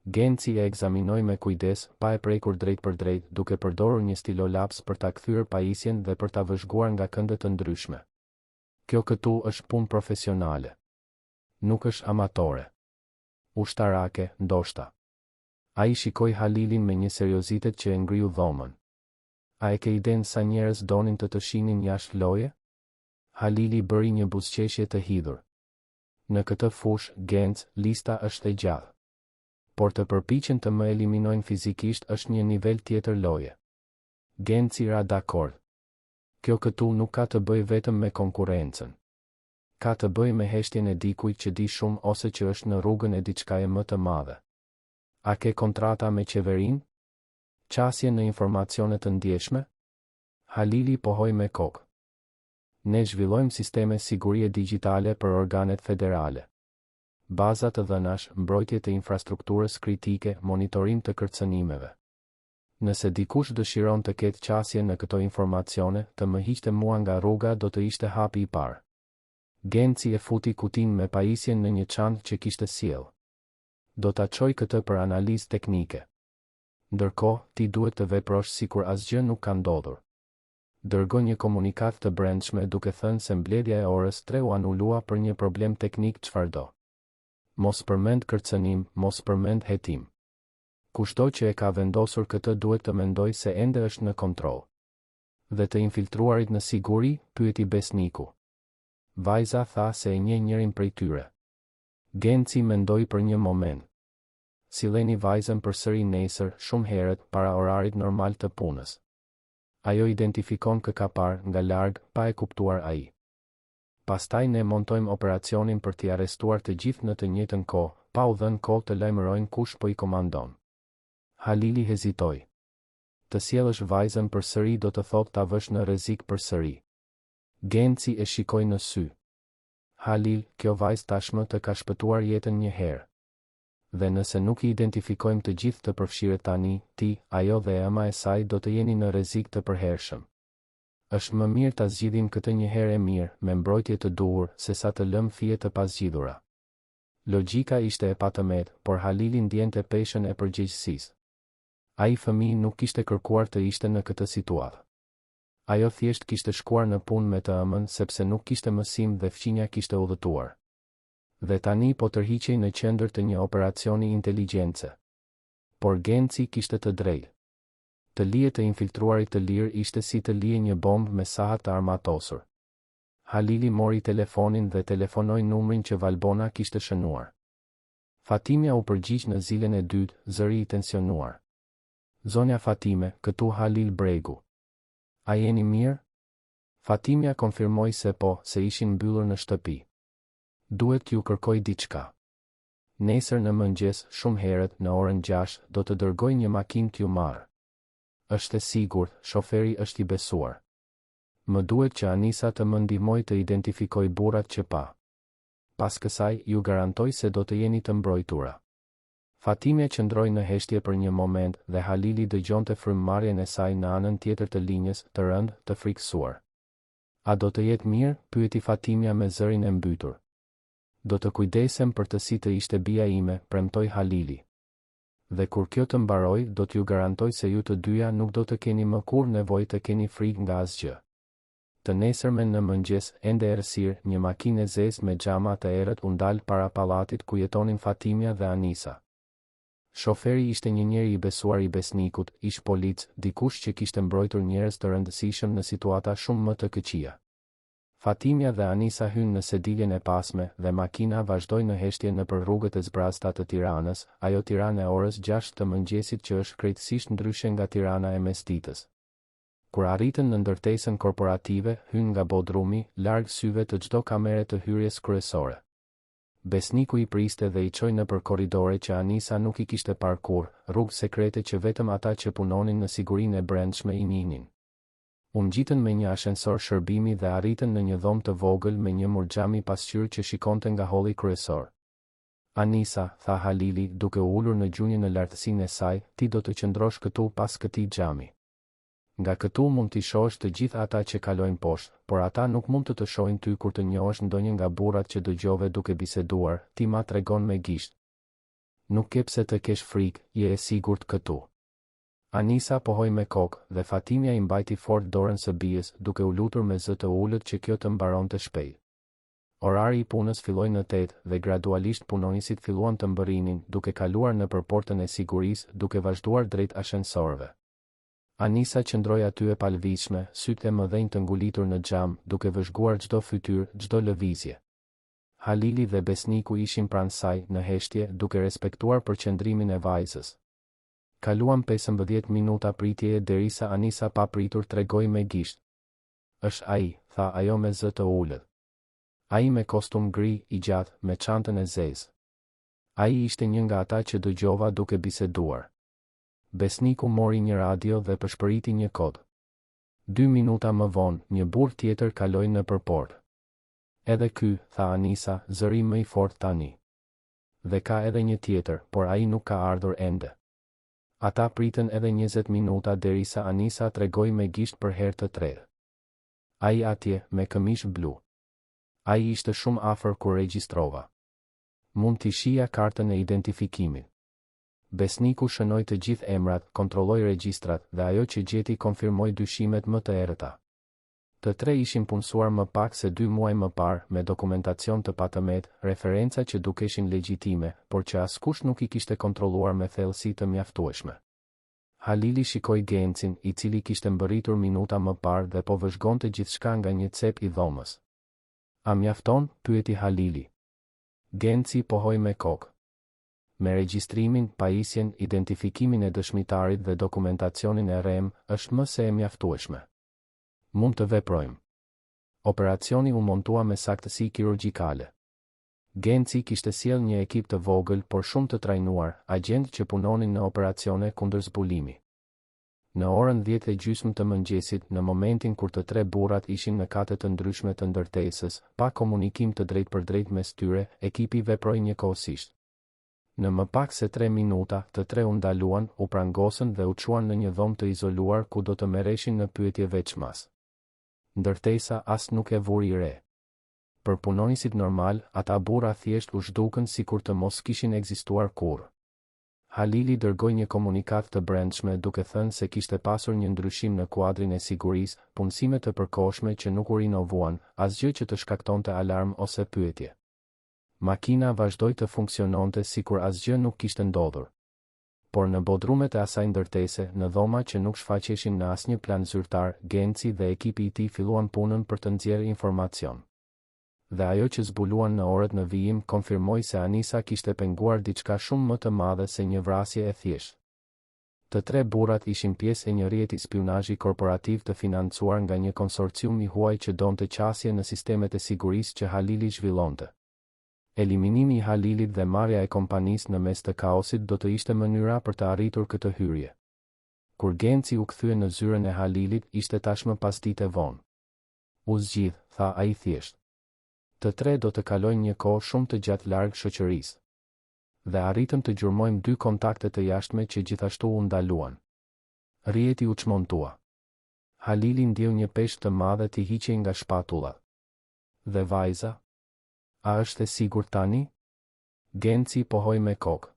Genci e ekzaminoi me kujdes, pa e prekur drejt për drejt, duke përdorur një stilolaps për ta kthyer pajisjen dhe për ta vëzhguar nga këndet të ndryshme. Kjo këtu është punë profesionale. Nuk është amatore. Ushtarake, ndoshta. Ai shikoi Halilin me një seriozitet që e ngriu dhomën. A e ke idenë sa njerëz donin të shihnin jashtë loje? Halili bëri një buzëqeshje të hidhur. Në këtë fushë, Genc, lista është e gjallë. Por të përpiqen të më eliminojnë fizikisht është një nivel tjetër loje. Genci ra dakord. Kjo këtu nuk ka të bëjë vetëm me konkurrencën. Ka të bëjë me heshtjen e dikujt që di shumë ose që është në rrugën e diçkaje më të madhe. A ke kontrata me qeverinë? Qasje në informacione të ndjeshme? Halili pohoi me kokë. Ne zhvillojmë sisteme sigurie digjitale për organet federale. Baza të dhënash, mbrojtje të infrastrukturës kritike, monitorim të kërcënimeve. Nëse dikush dëshiron të ketë qasje në këto informacione, të më hiqte mua nga rruga do të ishte hapi i parë. Genci e futi kutinë me pajisjen në një çantë që kishte sjell. Do ta çoj këtë për analizë teknike. Ndërkohë, ti duhet të veprosh sikur asgjë nuk ka ndodhur. Dërgoj një komunikat të brendshme duke thënë se mbledhja e orës 3 u anulua për një problem teknik çfarëdo. Mos përmend kërcënim, mos përmend hetim. Kushdo që e ka vendosur këtë duhet të mendoj se ende është në kontroll. Dhe të infiltruarit në siguri, pyeti Besniku. Vajza tha se e njeh njërin prej tyre. Genci mendoi për një moment. Silleni vajzën përsëri nesër, shumë herët, para orarit normal të punës. Ajo identifikon kë ka parë nga larg, pa e kuptuar ai. Pastaj ne montojmë operacionin për t'i arrestuar të gjithë në të njëjtën kohë, pa u dhënë kohë të lajmërojnë kush po i komandon. Halili hezitoi. Të sjellësh vajzën përsëri do të thotë ta vësh në rrezik përsëri. Genci e shikoi në sy. Halil, kjo vajzë tashmë të ka shpëtuar jetën një herë. Dhe nëse nuk i identifikojmë të gjithë të përfshirët tani, ti, ajo dhe ema e saj do të jeni në rrezik të përhershëm. Është më mirë ta zgjidhim këtë një herë e mirë, me mbrojtje të duhur, se sa të lëm fije të pazgjidhura. Logjika ishte e patëmet, por Halili ndjente peshën e përgjegjësisë. Ai fëmijë nuk kishte kërkuar të ishte në këtë situatë. Ajo thjesht kishte shkuar në punë me të ëmën sepse nuk kishte mësim dhe fqinja kishte udhëtuar. Dhe tani po tërhiqej në qendër të një operacioni inteligjencë. Por Genci kishte të drejtë. Të lije të infiltruarit të lirë ishte si të lije një bombë me saha të armatosur. Halili mori telefonin dhe telefonoi numrin që Valbona kishte shënuar. Fatimia u përgjigj në zilen e dytë, zëri i tensionuar. Zonja Fatime, këtu Halil Bregu. A jeni mirë? Fatimia konfirmoi se po, se ishin mbyllur në shtëpi. Duhet t'ju kërkoj diçka. Nesër në mëngjes, shumë herët, në orën 6, do të dërgoj një makinë t'ju marrë. Është e sigurt, shoferi është i besuar. Më duhet që Anisa të më ndihmoj të identifikoj burrat që pa. Pas kësaj, ju garantoj se do të jeni të mbrojtura. Fatimia qëndroi në heshtje për një moment dhe Halili dëgjonte frymëmarrjen e saj në anën tjetër të linjës, të rëndë, të frikësuar. A do të jetë mirë? Pyeti Fatimia me zërin e mbytur. Do të kujdesem për të si të ishte bija ime, premtoi Halili. Dhe kur kjo të mbaroj, do t'ju garantoj se ju të dyja nuk do të keni më kur nevojë të keni frikë nga asgjë. Të nesërmen në mëngjes, ende errësirë, një makinë e zezë me xhama të errët u ndal para pallatit ku jetonin Fatimia dhe Anisa. Shoferi ishte një njeri i besuar i Besnikut, ish polic, dikush që kishte mbrojtur njerëz të rëndësishëm në situata shumë më të këqija. Fatimia dhe Anisa hynë në sediljen e pasme dhe makina vazhdoi në heshtje nëpër rrugët e zbrasta të Tiranës, ajo Tiranë e orës 6 të mëngjesit që është krejtësisht ndryshe nga Tirana e mesditës. Kur arritën në ndërtesën korporative, hynë nga bodrumi, larg syve të çdo kamere të hyrjes kryesore. Besniku i priste dhe i çoi nëpër korridore që Anisa nuk i kishte parkur, rrugë sekrete që vetëm ata që punonin në sigurinë e brendshme i njihnin. U ngjitën me një ashensor shërbimi dhe arritën në një dhomë të vogël me një murxhami pasqyrë që shikonte nga holli kryesor. Anisa, tha Halili, duke u ulur në gjunjë në lartësinë e saj, ti do të qëndrosh këtu pas këtij xhami. Nga këtu mund t'i shohësh të gjithë ata që kalojnë poshtë, por ata nuk mund të shohin ty kur të njohësh ndonjë nga burrat që dëgjove duke biseduar, ti ma tregon me gisht. Nuk ke pse të kesh frikë, je e sigurt këtu. Anisa pohoi me kokë dhe Fatimia i mbajti fort dorën së bijës, duke u lutur me zë të ulët që kjo të mbaronte shpejt. Orari I punës filloi në 8 dhe gradualisht punonjësit filluan të mbërrinin, duke kaluar nëpër portën e sigurisë, duke vazhduar drejt ashensorëve. Anisa qëndroi aty e palvishme, sytë e mëdhenj të ngulitur në xham, duke vëzhguar çdo fytyrë, çdo lëvizje. Halili dhe besniku ishin pranë saj, në heshtje, duke respektuar përqendrimin e vajzës. Kaluan 15 minuta pritjeje derisa Anisa pa pritur tregoi me gisht. "Është ai," tha ajo me zë të ulët. Ai me kostum gri, I gjatë, me çantën e zezë. Ai ishte një nga ata që dëgjova duke biseduar. Besniku mori një radio dhe përshpëriti një kod. 2 minuta më vonë, një burr tjetër kaloi nëpër portë. "Edhe ky," tha Anisa, zëri më I fortë tani. "Dhe ka edhe një tjetër, por ai nuk ka ardhur ende." Ata pritën edhe 20 minuta derisa Anisa tregoi me gisht për herë të tretë. "Ai atje, me këmishë blu." Ai ishte shumë afër kur regjistrova. "Mund t'i shija kartën e identifikimit." Besniku shënoi të gjithë emrat, kontrolloi regjistrat dhe ajo që gjeti konfirmoi dyshimet më të errëta. Të tre ishin punësuar më pak se 2 muaj më parë me dokumentacion të patëmet, referenca që dukeshin legjitime, por që askush nuk I kishte kontrolluar me thellësi të mjaftueshme. Halili shikoi Gencin, I cili kishte mbërritur minuta më parë dhe po vëzhgonte gjithçka nga një cep I dhomës. "A mjafton?" pyeti Halili. Genci pohoi me kokë. "Me regjistrimin, pajisjen, identifikimin e dëshmitarit dhe dokumentacionin e rrem, është më se e mjaftueshme. Mund të veprojmë." Operacioni u montua me saktësi kirurgjikale. Genci kishte sjell një ekip të vogël por shumë të trajnuar, agjent që punonin në operacione kundër zbulimi. Në orën 10:30 të mëngjesit, në momentin kur të tre burrat ishin në kate të ndryshme të ndërtesës, pa komunikim të drejtpërdrejt mes tyre, ekipi veproi njëkohësisht. Në më pak se 3 minuta, të tre u ndaluan, u prangosën dhe u çuan në një dhomë të izoluar ku do të merreshin në pyetje veçmas. Ndërtesa as nuk e vuri re. Për punonjësit normal, ata burra thjesht u zhdukën sikur të mos kishin ekzistuar kurrë. Halili dërgoi një komunikat të brendshme duke thënë se kishte pasur një ndryshim në kuadrin e sigurisë, punësime të përkohshme që nuk u rinovuan, asgjë që të shkaktonte alarm ose pyetje. Makina vazhdoi të funksiononte sikur asgjë nuk kishte ndodhur. Por në bodrumet e asaj ndërtese, në dhoma që nuk shfaqeshin në asnjë plan zyrtar, Genci dhe ekipi I tij filluan punën për të nxjerrë informacion. Dhe ajo që zbuluan në orët në vijim konfirmoi se Anisa kishte penguar diçka shumë më të madhe se një vrasje e thjeshtë. Të tre burrat ishin pjesë e një rrjeti spionazhi korporativ të financuar nga një konsorcium I huaj që donte qasje në sistemet e sigurisë që Halili zhvillonte. Eliminimi I Halilit dhe marrja e kompanisë në mes të kaosit do të ishte mënyra për të arritur këtë hyrje. Kur Genci u kthye në zyrën e Halilit, ishte tashmë pasdite vonë. "U zgjidh," tha ai thjesht. "Të tre do të kalojnë një kohë shumë të gjatë larg shoqërisë. Dhe arritëm të gjurmojmë 2 kontakte të jashtme që gjithashtu u ndaluan." Rrjeti u çmontua. Halili ndjeu një peshë të madhe të hiqej nga shpatullat. "Dhe vajza? A është e sigurt tani?" Genci pohoi me kokë.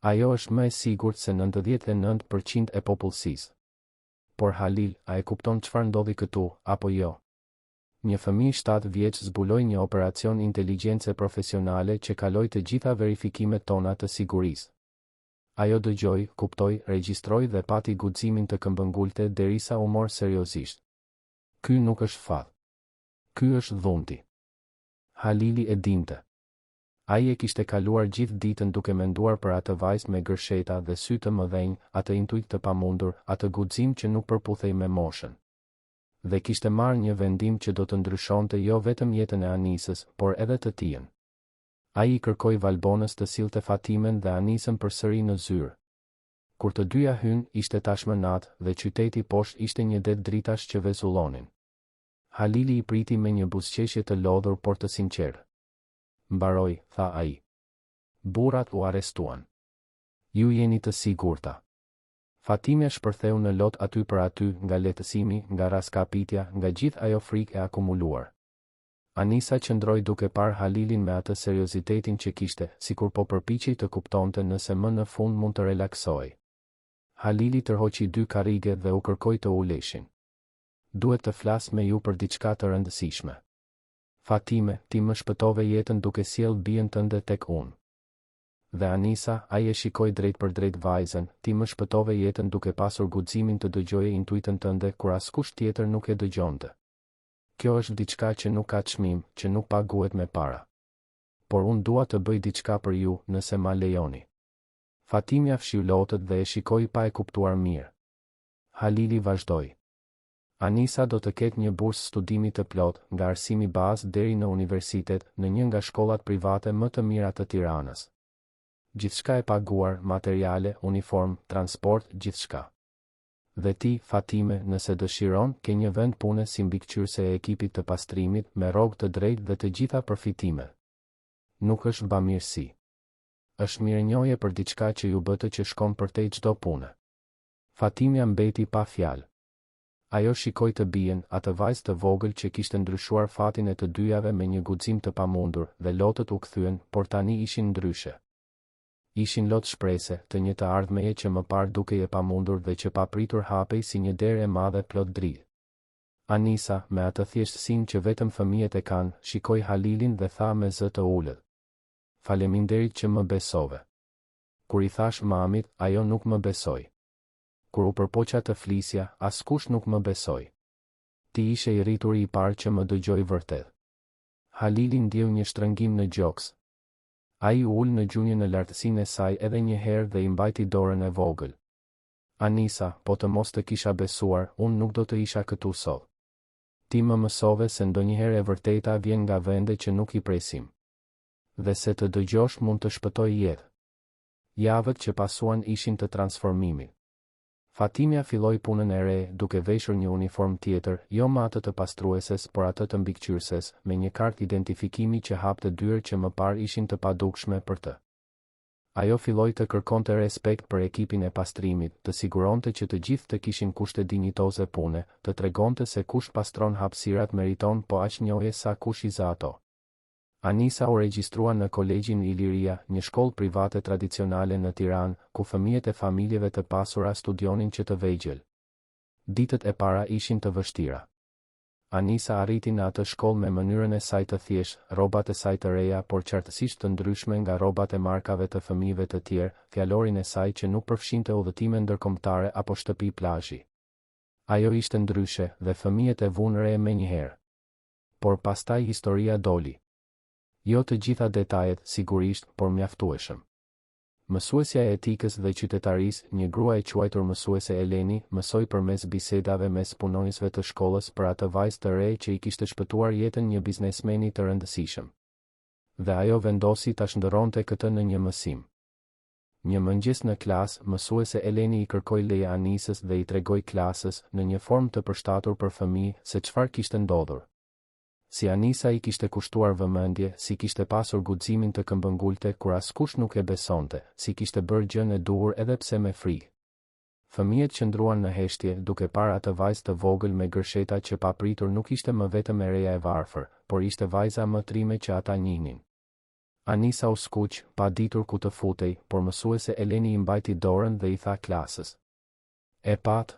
"Ajo është më e sigurt se 99% e popullsisë." "Por Halil, a e kupton çfarë ndodhi këtu, apo jo?" Një fëmijë 7 vjeç zbuloi një operacion inteligjence profesionale që kaloi të gjitha verifikimet tona të sigurisë. Ajo dëgjoi, kuptoi, regjistroi dhe pati guximin të këmbëngulte derisa u mor seriozisht. "Ky nuk është fath. Ky është dhunti." Halili e dinte. Ai e kishte kaluar gjithë ditën duke menduar për atë vajzë me gërsheta dhe sy të mëdhenj, atë intuit të pamundur, atë guxim që nuk përputhej me moshën. Dhe kishte marrë një vendim që do të ndryshonte jo vetëm jetën e Anisës, por edhe të tijën. Ai I kërkoi Valbonës të sillte Fatimen dhe Anisën përsëri në zyrë. Kur të dyja hyn, ishte tashmë natë dhe qyteti poshtë ishte një det dritash që vezullonin. Halili I priti me një buzëqeshje të lodhur por të sinqertë. "Mbaroi," tha ai. "Burrat u arrestuan. Ju jeni të sigurta?" Fatimja shpërtheu në lot aty për aty, nga lehtësimi, nga raskapitja, nga gjithë ajo frikë e akumuluar. Anisa qëndroi duke parë Halilin me atë seriozitetin që kishte, sikur po përpiqej të kuptonte nëse më në fund mund të relaksoj. Halili tërhoqi 2 karrige dhe u kërkoi të uleshin. "Duhet të flas me ju për diçka të rëndësishme." Fatime, ti më shpëtove jetën duke sjell bijën tënde tek unë. Dhe Anisa, ai e shikoi drejt për drejt vajzën, ti më shpëtove jetën duke pasur guximin të dëgjoje intuitën tënde kur askush tjetër nuk e dëgjonte. Kjo është diçka që nuk ka çmim, që nuk paguhet me para. Por unë dua të bëj diçka për ju, nëse ma lejoni. Fatimja fshiu lotët dhe e shikoi pa e kuptuar mirë. Halili vazhdoi. Anisa do të ketë një bursë studimi të plot, nga arsimi bazë deri në universitet, në një nga shkollat private më të mira të Tiranës. Gjithçka e paguar, materiale, uniform, transport, gjithçka. Dhe ti, Fatime, nëse dëshiron, ke një vend pune si mbikëqyrëse e ekipit të pastrimit, me rrogë të drejtë dhe të gjitha përfitimet. Nuk është bamirësi. Është mirënjohje për diçka që ju bëtë që shkon përtej çdo pune. Fatimja mbeti pa fjalë. Ajo shikoi të bien, atë vajzë të vogël që kishte ndryshuar fatin e të dyjave me një guxim të pamundur, dhe lotët u kthyen, por tani ishin ndryshe. Ishin lot shprese, të një të ardhmeje që më parë dukej e pamundur dhe që papritur hapej si një derë e madhe plot dritë. Anisa, me atë thjeshtësinë që vetëm fëmijët e kanë, shikoi Halilin dhe tha me zë të ulët. Faleminderit që më besove. Kur i thash mamit, ajo nuk më besoi. Kur u përpoqa të flisja, askush nuk më besoi. Ti ishe i rrituri i parë që më dëgjoi vërtet. Halili ndjeu një shtrëngim në gjoks. Ai u ul në gjunjë në lartësinë e saj edhe një herë dhe i mbajti dorën e vogël. Anisa, po të mos të kisha besuar, unë nuk do të isha këtu sot. Ti më mësove se ndonjëherë e vërteta vjen nga vende që nuk i presim. Dhe se të dëgjosh mund të shpëtoj jetë. Javët që pasuan ishin të transformimit. Fatimja filloi punën e re, duke veshur një uniform tjetër, jo më atë të pastrueses, por atë të mbikëqyrëses, me një kartë identifikimi që hapte dyrë që më parë ishin të padukshme për të. Ajo filloi të kërkonte respekt për ekipin e pastrimit, të siguronte që të gjithë të kishin kushte dinjitoze pune, të tregonte se kush pastron hapësirat meriton, po aq njohje sa kush i za ato. Anisa u regjistrua në Kolegjin Iliria, një shkollë private tradicionale në Tiranë, ku fëmijët e familjeve të pasura studionin që të vegjël. Ditët e para ishin të vështira. Anisa arriti në atë shkollë me mënyrën e saj të thjeshtë, rrobat e saj të reja, por qartësisht të ndryshme nga rrobat e markave të fëmijëve të tjerë, fjalorin e saj që nuk përfshinte udhëtime ndërkombëtare apo shtëpi plazhi. Ajo ishte ndryshe dhe fëmijët e vunë re menjëherë. Por pastaj historia doli. Jo të gjitha detajet, sigurisht, por mjaftueshëm. Mësuesja e etikës dhe qytetarisë, një grua e quajtur mësuese Eleni, mësoi përmes bisedave mes punonjësve të shkollës për atë vajzë të re që i kishte shpëtuar jetën një biznesmeni të rëndësishëm. Dhe ajo vendosi ta shndërronte këtë në një mësim. Një mëngjes në klas, mësuese Eleni i kërkoi leje Anisës dhe i tregoi klasës, në një formë të përshtatur për fëmijë, se çfarë kishte ndodhur. Si Anisa i kishte kushtuar vëmendje, si kishte pasur guximin të këmbëngulte kur askush nuk e besonte, si kishte bërë gjën e duhur edhe pse me frikë. Fëmijët qëndruan në heshtje, duke parë atë vajzë të vogël me gërsheta që papritur nuk ishte më vetëm e reja e varfër, por ishte vajza më trime që ata njihnin. Anisa u skuq, pa ditur ku të futej, por mësuese Eleni i mbajti dorën dhe i tha klasës. E pat.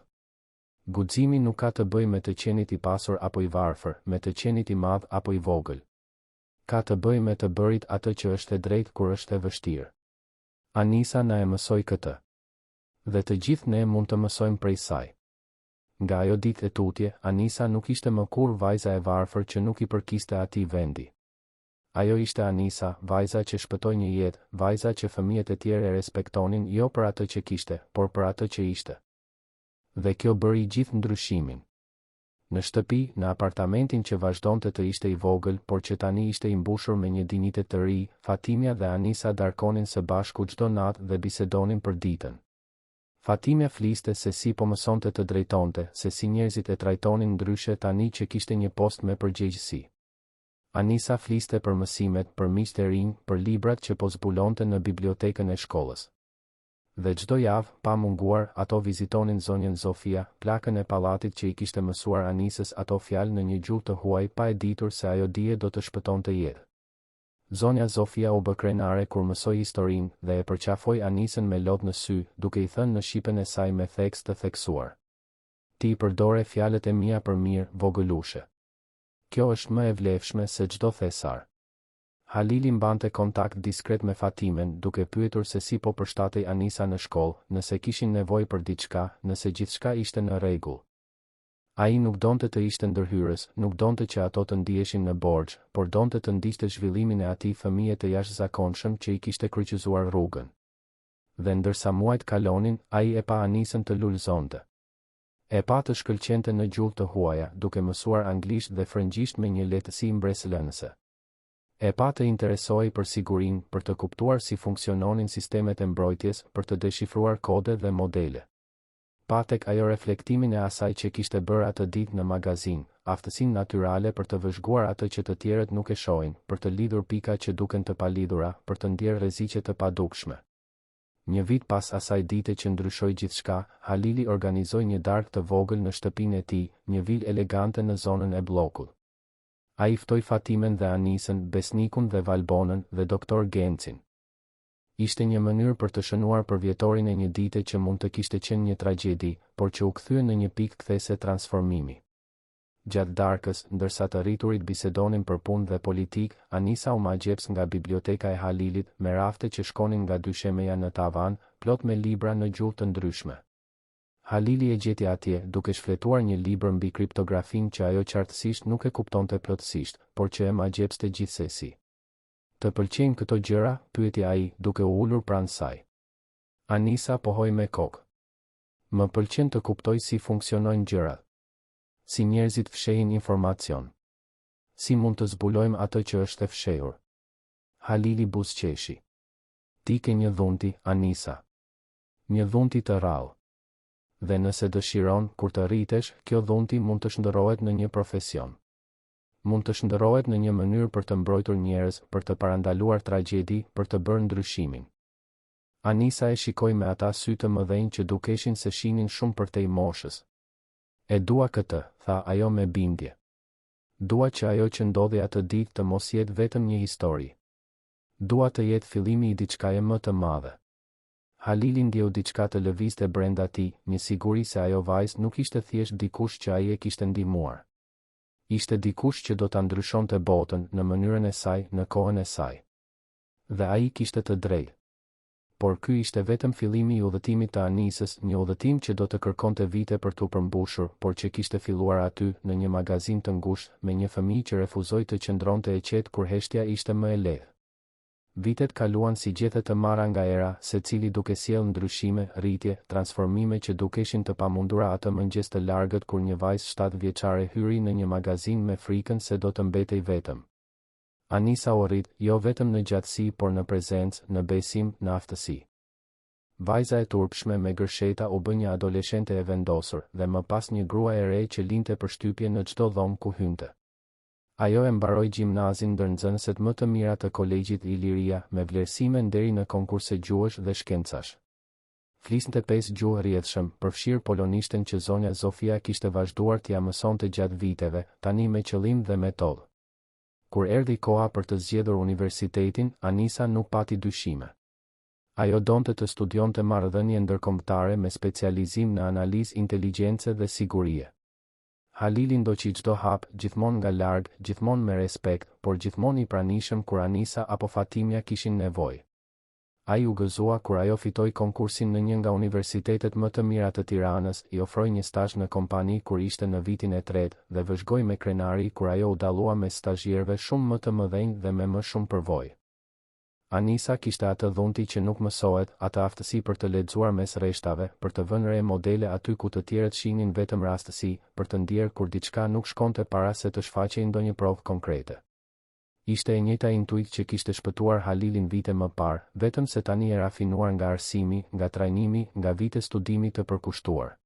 Guximi nuk ka të bëjë me të qenit i pasur apo i varfër, me të qenit i madh apo i vogël. Ka të bëjë me të bërit atë që është e drejtë kur është e vështirë. Anisa na e mësoi këtë. Dhe të gjithë ne mund të mësojmë prej saj. Nga ajo ditë e tutje, Anisa nuk ishte më kur vajza e varfër që nuk i përkiste atij vendi. Ajo ishte Anisa, vajza që shpëtoi një jetë, vajza që fëmijët e tjerë e respektonin jo për atë që kishte, por për atë që ishte. Dhe kjo bëri gjithë ndryshimin. Në shtëpi, në apartamentin që vazhdonte të ishte i vogël, por që tani ishte i mbushur me një dinitet të ri, Fatimja dhe Anisa darkonin së bashku çdo natë dhe bisedonin për ditën. Fatimja fliste se si po mësonte të drejtonte, se si njerëzit e trajtonin ndryshe tani që kishte një post me përgjegjësi. Anisa fliste për mësimet, për miqtë e rinj, për librat që po zbulonte në bibliotekën e shkollës. Dhe çdo javë, pa munguar, ato vizitonin zonjën Zofia, plakën e pallatit që i kishte mësuar Anisës ato fjalë në një gjuhë të huaj pa e ditur se ajo dije do të shpëtonte jetë. Zonja Zofia u bë krenare kur mësoi historinë dhe e përqafoi Anisën me lodh në sy, duke i thënë në shqipen e saj me theks të theksuar. Ti përdore fjalët e mia për mirë, vogëlushe. Kjo është më e vlefshme se çdo thesar. Halili mbante kontakt diskret me Fatimen, duke pyetur se si po përshtatej Anisa në shkollë, nëse kishin nevojë për diçka, nëse gjithçka ishte në rregull. Ai nuk donte të ishte ndërhyrës, nuk donte që ato të ndiheshin në borxh, por donte të ndihte zhvillimin e atij fëmije të jashtëzakonshëm që I kishte kryqëzuar rrugën. Dhe ndërsa muajt kalonin, ai e pa Anisën të lulëzonte. E pa të shkëlqente në gjuhë të huaja, duke mësuar anglisht dhe frëngjisht me një lehtësi mbreslënëse. E pa të interesoi për sigurinë, për të kuptuar si funksiononin sistemet e mbrojtjes, për të deshifruar kode dhe modele. Pa tek ajo reflektimin e asaj që kishte bërë atë ditë në magazin, aftësinë natyrale për të vëzhguar atë që të tjerët nuk e shohin, për të lidhur pika që duken të palidhura, për të ndjerë rreziqe të padukshme. Një vit pas asaj dite që ndryshoi gjithçka, Halili organizoi një darkë të vogël në shtëpinë e tij, një vilë elegante në zonën e bllokut. Ai ftoi Fatimen dhe Anisën, Besnikun dhe Valbonën dhe doktor Gencin. Ishte një mënyrë për të shënuar për vjetorin e një dite që mund të kishte qenë një tragjedi, por që u kthye në një pikë kthese transformimi. Gjatë darkës, ndërsa të rriturit bisedonin për punë dhe politik, Anisa u magjeps nga biblioteka e Halilit, me rafte që shkonin nga dyshemeja në tavan, plot me libra në gjuhë të ndryshme. Halili e gjeti atje, duke shfletuar një libër mbi kriptografinë që ajo qartësisht nuk e kuptonte plotësisht, por që e magjepste gjithsesi. Të pëlqejnë këto gjëra? Pyeti ai, duke u ulur pranë saj. Anisa pohoi me kokë. Më pëlqen të kuptoj si funksionojnë gjërat. Si njerëzit fshehin informacion. Si mund të zbulojmë atë që është e fshehur. Halili buzëqeshi. Ti ke një dhunti, Anisa. Një dhunti të rrallë. Dhe nëse dëshiron, kur të rritesh, kjo dhunti mund të shndërrohet në një profesion. Mund të shndërrohet në një mënyrë për të mbrojtur njerëz, për të parandaluar tragjedi, për të bërë ndryshimin. Anisa e shikoi me ata sy të mëdhenj që dukeshin se shinin shumë përtej moshës. E dua këtë, tha ajo me bindje. Dua që ajo që ndodhi atë ditë të mos jetë vetëm një histori. Dua të jetë fillimi I diçkaje më të madhe. Halili ndjeu diçka të lëvizte brenda tij, një siguri se ajo vajzë nuk ishte thjesht dikush që ai e kishte ndihmuar. Ishte dikush që do ta ndryshonte botën në mënyrën e saj, në kohën e saj. Dhe ai kishte të drejtë. Por ky ishte vetëm fillimi I udhëtimit të Anisës, një udhëtim që do të kërkonte vite për t'u përmbushur, por që kishte filluar aty, në një magazin të ngushtë, me një fëmijë që refuzoi të qëndronte e qetë kur heshtja ishte më e lehtë. Vitet kaluan si gjethe të marra nga era, secili duke sjellë ndryshime, rritje, transformime që dukeshin të pamundura atë mëngjes të largët kur një vajzë 7 vjeçare hyri në një magazin me frikën se do të mbetej vetëm. Anisa u rrit, jo vetëm në gjatësi, por në prezencë, në besim, në aftësi. Vajza e turpshme me gërsheta u bë një adoleshente e vendosur, dhe më pas një grua e re që linte përshtypje në çdo dhomë ku hynte. Ajo e mbaroi gjimnazin ndër nxënëset më të mira të kolegjit Iliria, me vlerësime deri në konkurse gjuhësh dhe shkencash. Fliste 5 gjuhë rrjedhshëm, përfshirë polonishten që zonja Zofia kishte vazhduar t'ia mësonte gjatë viteve, tani me qëllim dhe metodë. Kur erdhi koha për të zgjedhur universitetin, Anisa nuk pati dyshime. Ajo donte të studionte marrëdhënie ndërkombëtare me specializim në analizë inteligjence dhe sigurie. Halili ndoqi çdo hap, gjithmonë nga larg, gjithmonë me respekt, por gjithmonë I pranishëm kur Anisa apo Fatimia kishin nevojë. Ai u gëzua kur ajo fitoi konkursin në një nga universitetet më të mira të Tiranës, I ofroi një stazh në kompani kur ishte në vitin e 3 dhe vëzhgoi me krenari kur ajo u dallua me stazhierëve shumë më të mëdhenj dhe me më shumë përvojë. Anisa kishte atë dhunti që nuk mësohet, atë aftësi për të lexuar mes rreshtave, për të vënë re modele aty ku të tjerët shihnin vetëm rastësi, për të ndjerë kur diçka nuk shkonte para se të shfaqej ndonjë provë konkrete. Ishte e njëjta intuit që kishte shpëtuar Halilin vite më parë, vetëm se tani e rafinuar nga arsimi, nga trajnimi, nga vite studimi të përkushtuar.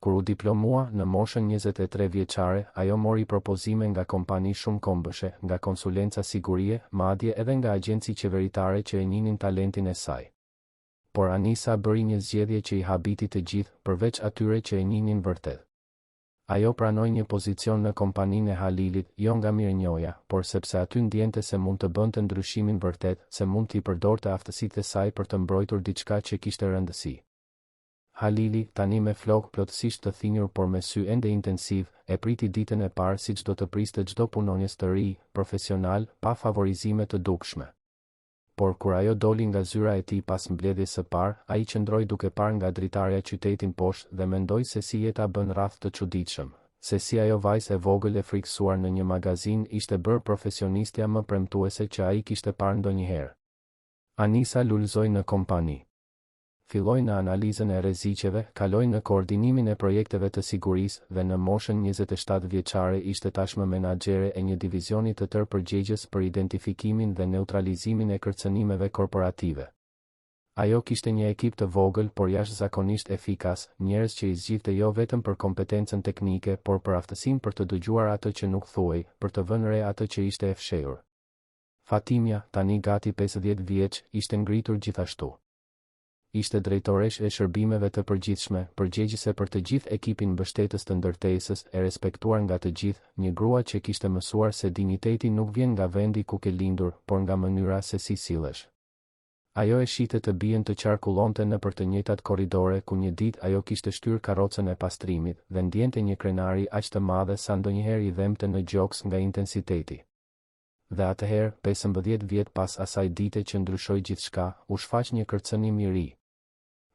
Kur u diplomua në moshën 23 vjeçare, ajo mori propozime nga kompani shumë kombëshe, nga konsulenca sigurie, madje edhe nga agjenci qeveritare që e njihnin talentin e saj. Por Anisa bëri një zgjedhje që I habiti të gjithë, përveç atyre që e njihnin vërtet. Ajo pranoi një pozicion në kompaninë e Halilit, jo nga mirënjohja, por sepse aty ndjente se mund të bënte ndryshimin vërtet, se mund t'i përdorte aftësitë e saj për të mbrojtur diçka që kishte rëndësi. Halili, tani me flok plotësisht të thinjur por me sy ende intensiv, e priti ditën e parë siç do të priste çdo punonjës të ri, profesional, pa favorizime të dukshme. Por kur ajo doli nga zyra e tij pas mbledhjes së parë, ai qëndroi duke parë nga dritarja qytetin poshtë dhe mendoi se si jeta bën rrath të çuditshëm, se si ajo vajzë e vogël e frikësuar në një magazin ishte bërë profesionistja më premtuese që ai kishte parë ndonjëherë. Anisa lulëzoi në kompani. Filloi në analizën e rreziqeve, kaloi në koordinimin e projekteve të sigurisë dhe në moshën 27 vjeçare ishte tashmë menaxhere e një divizioni të tërë përgjegjës për identifikimin dhe neutralizimin e kërcënimeve korporative. Ajo kishte një ekip të vogël por jashtëzakonisht efikas, njerëz që i zgjidhte jo vetëm për kompetencën teknike, por për aftësinë për të dëgjuar atë që nuk thuhej, për të vënë re atë që ishte e fshehur. Fatimia, tani gati 50 vjeç, ishte ngritur gjithashtu. Ishte drejtoresh e shërbimeve të përgjithshme, përgjegjëse për të gjithë ekipin mbështetës të ndërtesës, e respektuar nga të gjithë, një grua që kishte mësuar se dinjiteti nuk vjen nga vendi ku ke lindur, por nga mënyra se si sillesh. Ajo e shite të bien të qarkullonte nëpër të njëjtat korridore ku një ditë ajo kishte shtyr karrocën e pastrimit dhe ndjente një krenari aq të madhe sa ndonjëherë i dhemte në gjoks nga intensiteti. Dhe atëherë, 15 vjet pas asaj dite që ndryshoi gjithçka, u shfaq një kërcënim i ri.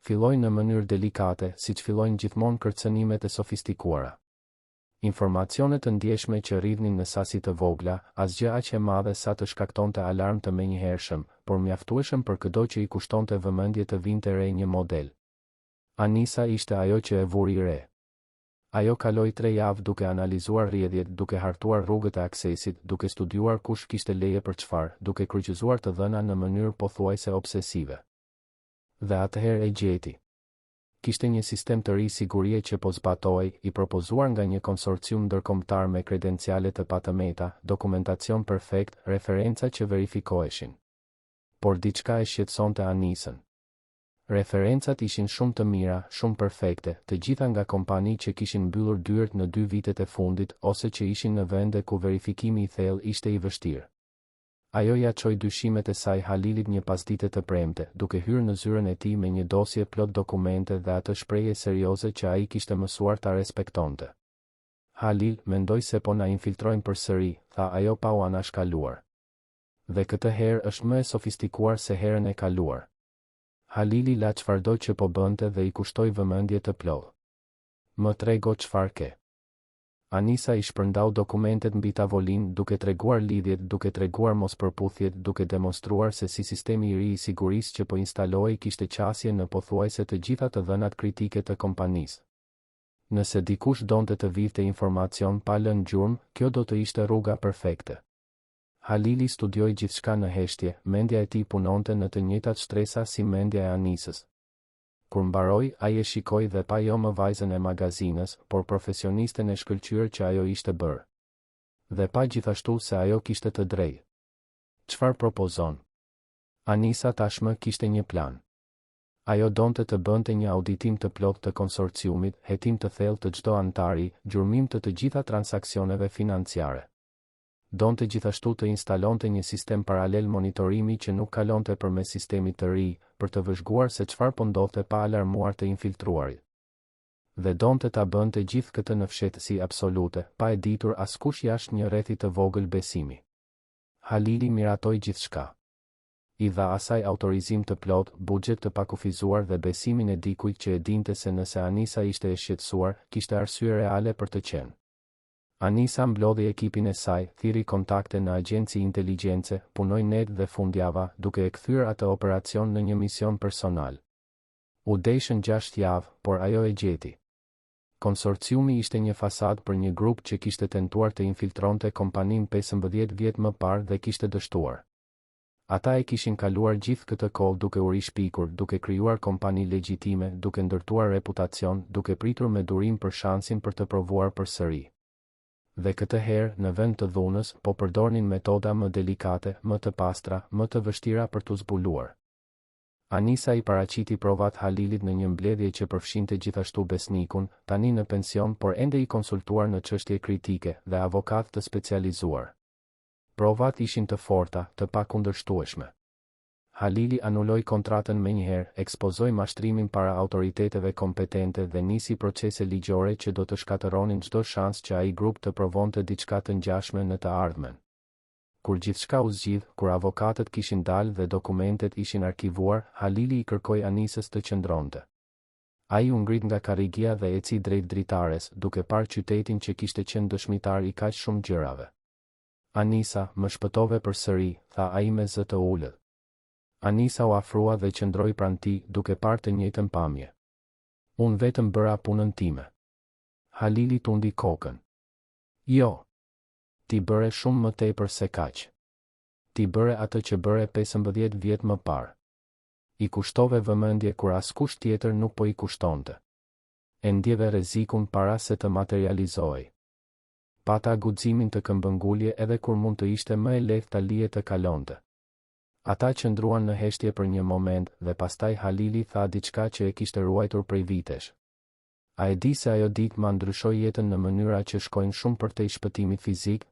Filloi në mënyrë delikate, siç fillojnë gjithmonë kërcënimet e sofistikuara. Informacione të ndjeshme që rridhnin në sasi të vogla, asgjë aq e madhe sa të shkaktonte alarm të menjëhershëm, por mjaftueshëm për çdo që i kushtonte vëmendje të vinte re një model. Anisa ishte ajo që e vuri re. Ajo kaloi 3 javë duke analizuar rrjedhjet, duke hartuar rrugët e aksesit, duke studiuar kush kishte leje për çfarë, duke kryqëzuar të dhëna në mënyrë pothuajse obsesive. Dhe atëherë e gjeti. Kishte një sistem të ri sigurie që po zbatohej, i propozuar nga një konsorcium ndërkombëtar me kredenciale të patëmeta, dokumentacion perfekt, referenca që verifikoheshin. Por diçka e shqetësonte Anisën. Referencat ishin shumë të mira, shumë perfekte, të gjitha nga kompani që kishin mbyllur dyert në 2 vitet e fundit, ose që ishin në vende ku verifikimi i thellë ishte i vështirë. Ajo ja çoi dyshimet e saj Halilit një pasdite të premte, duke hyrë në zyrën e tij me një dosje plot dokumente dhe atë shprehje serioze që ai kishte mësuar ta respektonte. Halil, mendoj se po na infiltrojnë përsëri, tha ajo pa u anashkaluar. Dhe këtë herë është më e sofistikuar se herën e kaluar. Halili la çfarëdo që po bënte dhe i kushtoi vëmendje të plotë. Më trego çfarë ke. Anisa i shpërndau dokumentet mbi tavolinë, duke treguar lidhjet, duke treguar mospërputhjet, duke demonstruar se si sistemi i ri i sigurisë që po instalohej kishte qasje në pothuajse të gjitha të dhënat kritike të kompanisë. Nëse dikush donte të vidhte informacion pa lënë gjurmë, kjo do të ishte rruga perfekte. Halili studioi gjithçka në heshtje, mendja e tij punonte në të njëjtat shtresa si mendja e Anisës. Kur mbaroi, ai e shikoi dhe pa jo më vajzën e magazinës, por profesionisten e shkëlqyer që ajo ishte bërë. Dhe pa gjithashtu se ajo kishte të drejtë. Çfarë propozon? Anisa tashmë kishte një plan. Ajo donte të bënte një auditim të plotë të konsorciumit, hetim të thellë të çdo antari, gjurmim të gjitha transaksioneve financiare. Donte gjithashtu të instalonte një sistem paralel monitorimi që nuk kalonte përmes sistemit të ri, për të vëzhguar se çfarë po ndodhte pa alarmuar të infiltruarit. Dhe donte ta bënte gjithë këtë në fshehtësi absolute, pa e ditur askush jashtë një rrethi të vogël besimi. Halili miratoi gjithçka. I dha asaj autorizim të plot, buxhet të pakufizuar dhe besimin e dikujt që e dinte se nëse Anisa ishte e shqetësuar, kishte arsye reale për të qenë. Anisa mblodhi ekipin e saj, thiri kontakte në agjenci inteligjence, punoi net dhe fundjava, duke e kthyer atë operacion në një mision personal. U deshën 6 javë, por ajo e gjeti. Konsorciumi ishte një fasad për një grup që kishte tentuar të infiltronte kompaninë 15 vjet më parë dhe kishte dështuar. Ata e kishin kaluar gjithë këtë kohë duke u rishpikur, duke krijuar kompani legjitime, duke ndërtuar reputacion, duke pritur me durim për shansin për të provuar përsëri. Dhe këtë herë, në vend të dhunës, po përdornin metoda më delikate, më të pastra, më të vështira për t'u zbuluar. Anisa i paraqiti provat Halilit në një mbledhje që përfshinte gjithashtu besnikun, tani në pension por ende i konsultuar në çështje kritike dhe avokat të specializuar. Provat ishin të forta, të pakundërshtueshme. Halili anuloi kontratën menjëherë, ekspozoi mashtrimin para autoriteteve kompetente dhe nisi procese ligjore që do të shkatëronin çdo shans që ai grup të provonte diçka të ngjashme në të ardhmen. Kur gjithçka u zgjidh, kur avokatët kishin dalë dhe dokumentet ishin arkivuar, Halili i kërkoi Anisës të qëndronte. Ai u ngrit nga karrigia dhe eci drejt dritares, duke parë qytetin që kishte qenë dëshmitar i kaq shumë gjërave. Anisa, më shpëtove përsëri, tha ai me zë të ulët. Anisa u afrua dhe qëndroi pranë tij, duke parë të njëjtën pamje. Unë vetëm bëra punën time. Halili tundi kokën. Jo. Ti bëre shumë më tepër se kaq. Ti bëre atë që bëre 15 vjet më parë. I kushtove vëmendje kur askush tjetër nuk po i kushtonte. E ndjeve rrezikun para se të materializohej. Pata guximin të këmbëngulje edhe kur mund të ishte më e lehtë ta lije të kalonte. Ata qëndruan në heshtje për një moment dhe pastaj Halili tha diçka që e kishte ruajtur prej vitesh. A e di se ajo ditë ma ndryshoi jetën në mënyra që shkojnë shumë përtej shpëtimit fizik?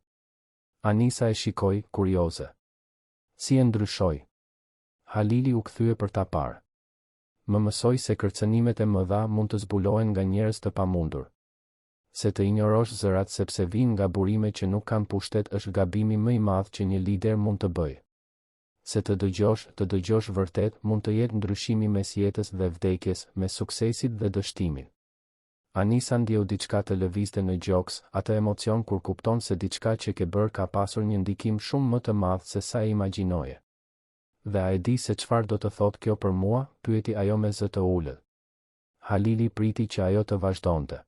Anisa e shikoi, kurioze. Si e ndryshoi? Halili u kthye për ta parë. Më mësoi se kërcënimet e mëdha mund të zbulohen nga njerëz të pamundur. Se të injorosh zërat sepse vijnë nga burime që nuk kanë pushtet është gabimi më i madh që një lider mund të bëjë. Se të dëgjosh vërtet mund të jetë ndryshimi mes jetës dhe vdekjes, mes suksesit dhe dështimit. Anisa ndjeu diçka të lëvizte në gjoks, atë emocion kur kupton se diçka që ke bërë ka pasur një ndikim shumë më të madh se sa e imagjinoje. Dhe a e di se çfarë do të thotë kjo për mua? Pyeti ajo me zë të ulët. Halili priti që ajo të vazhdonte.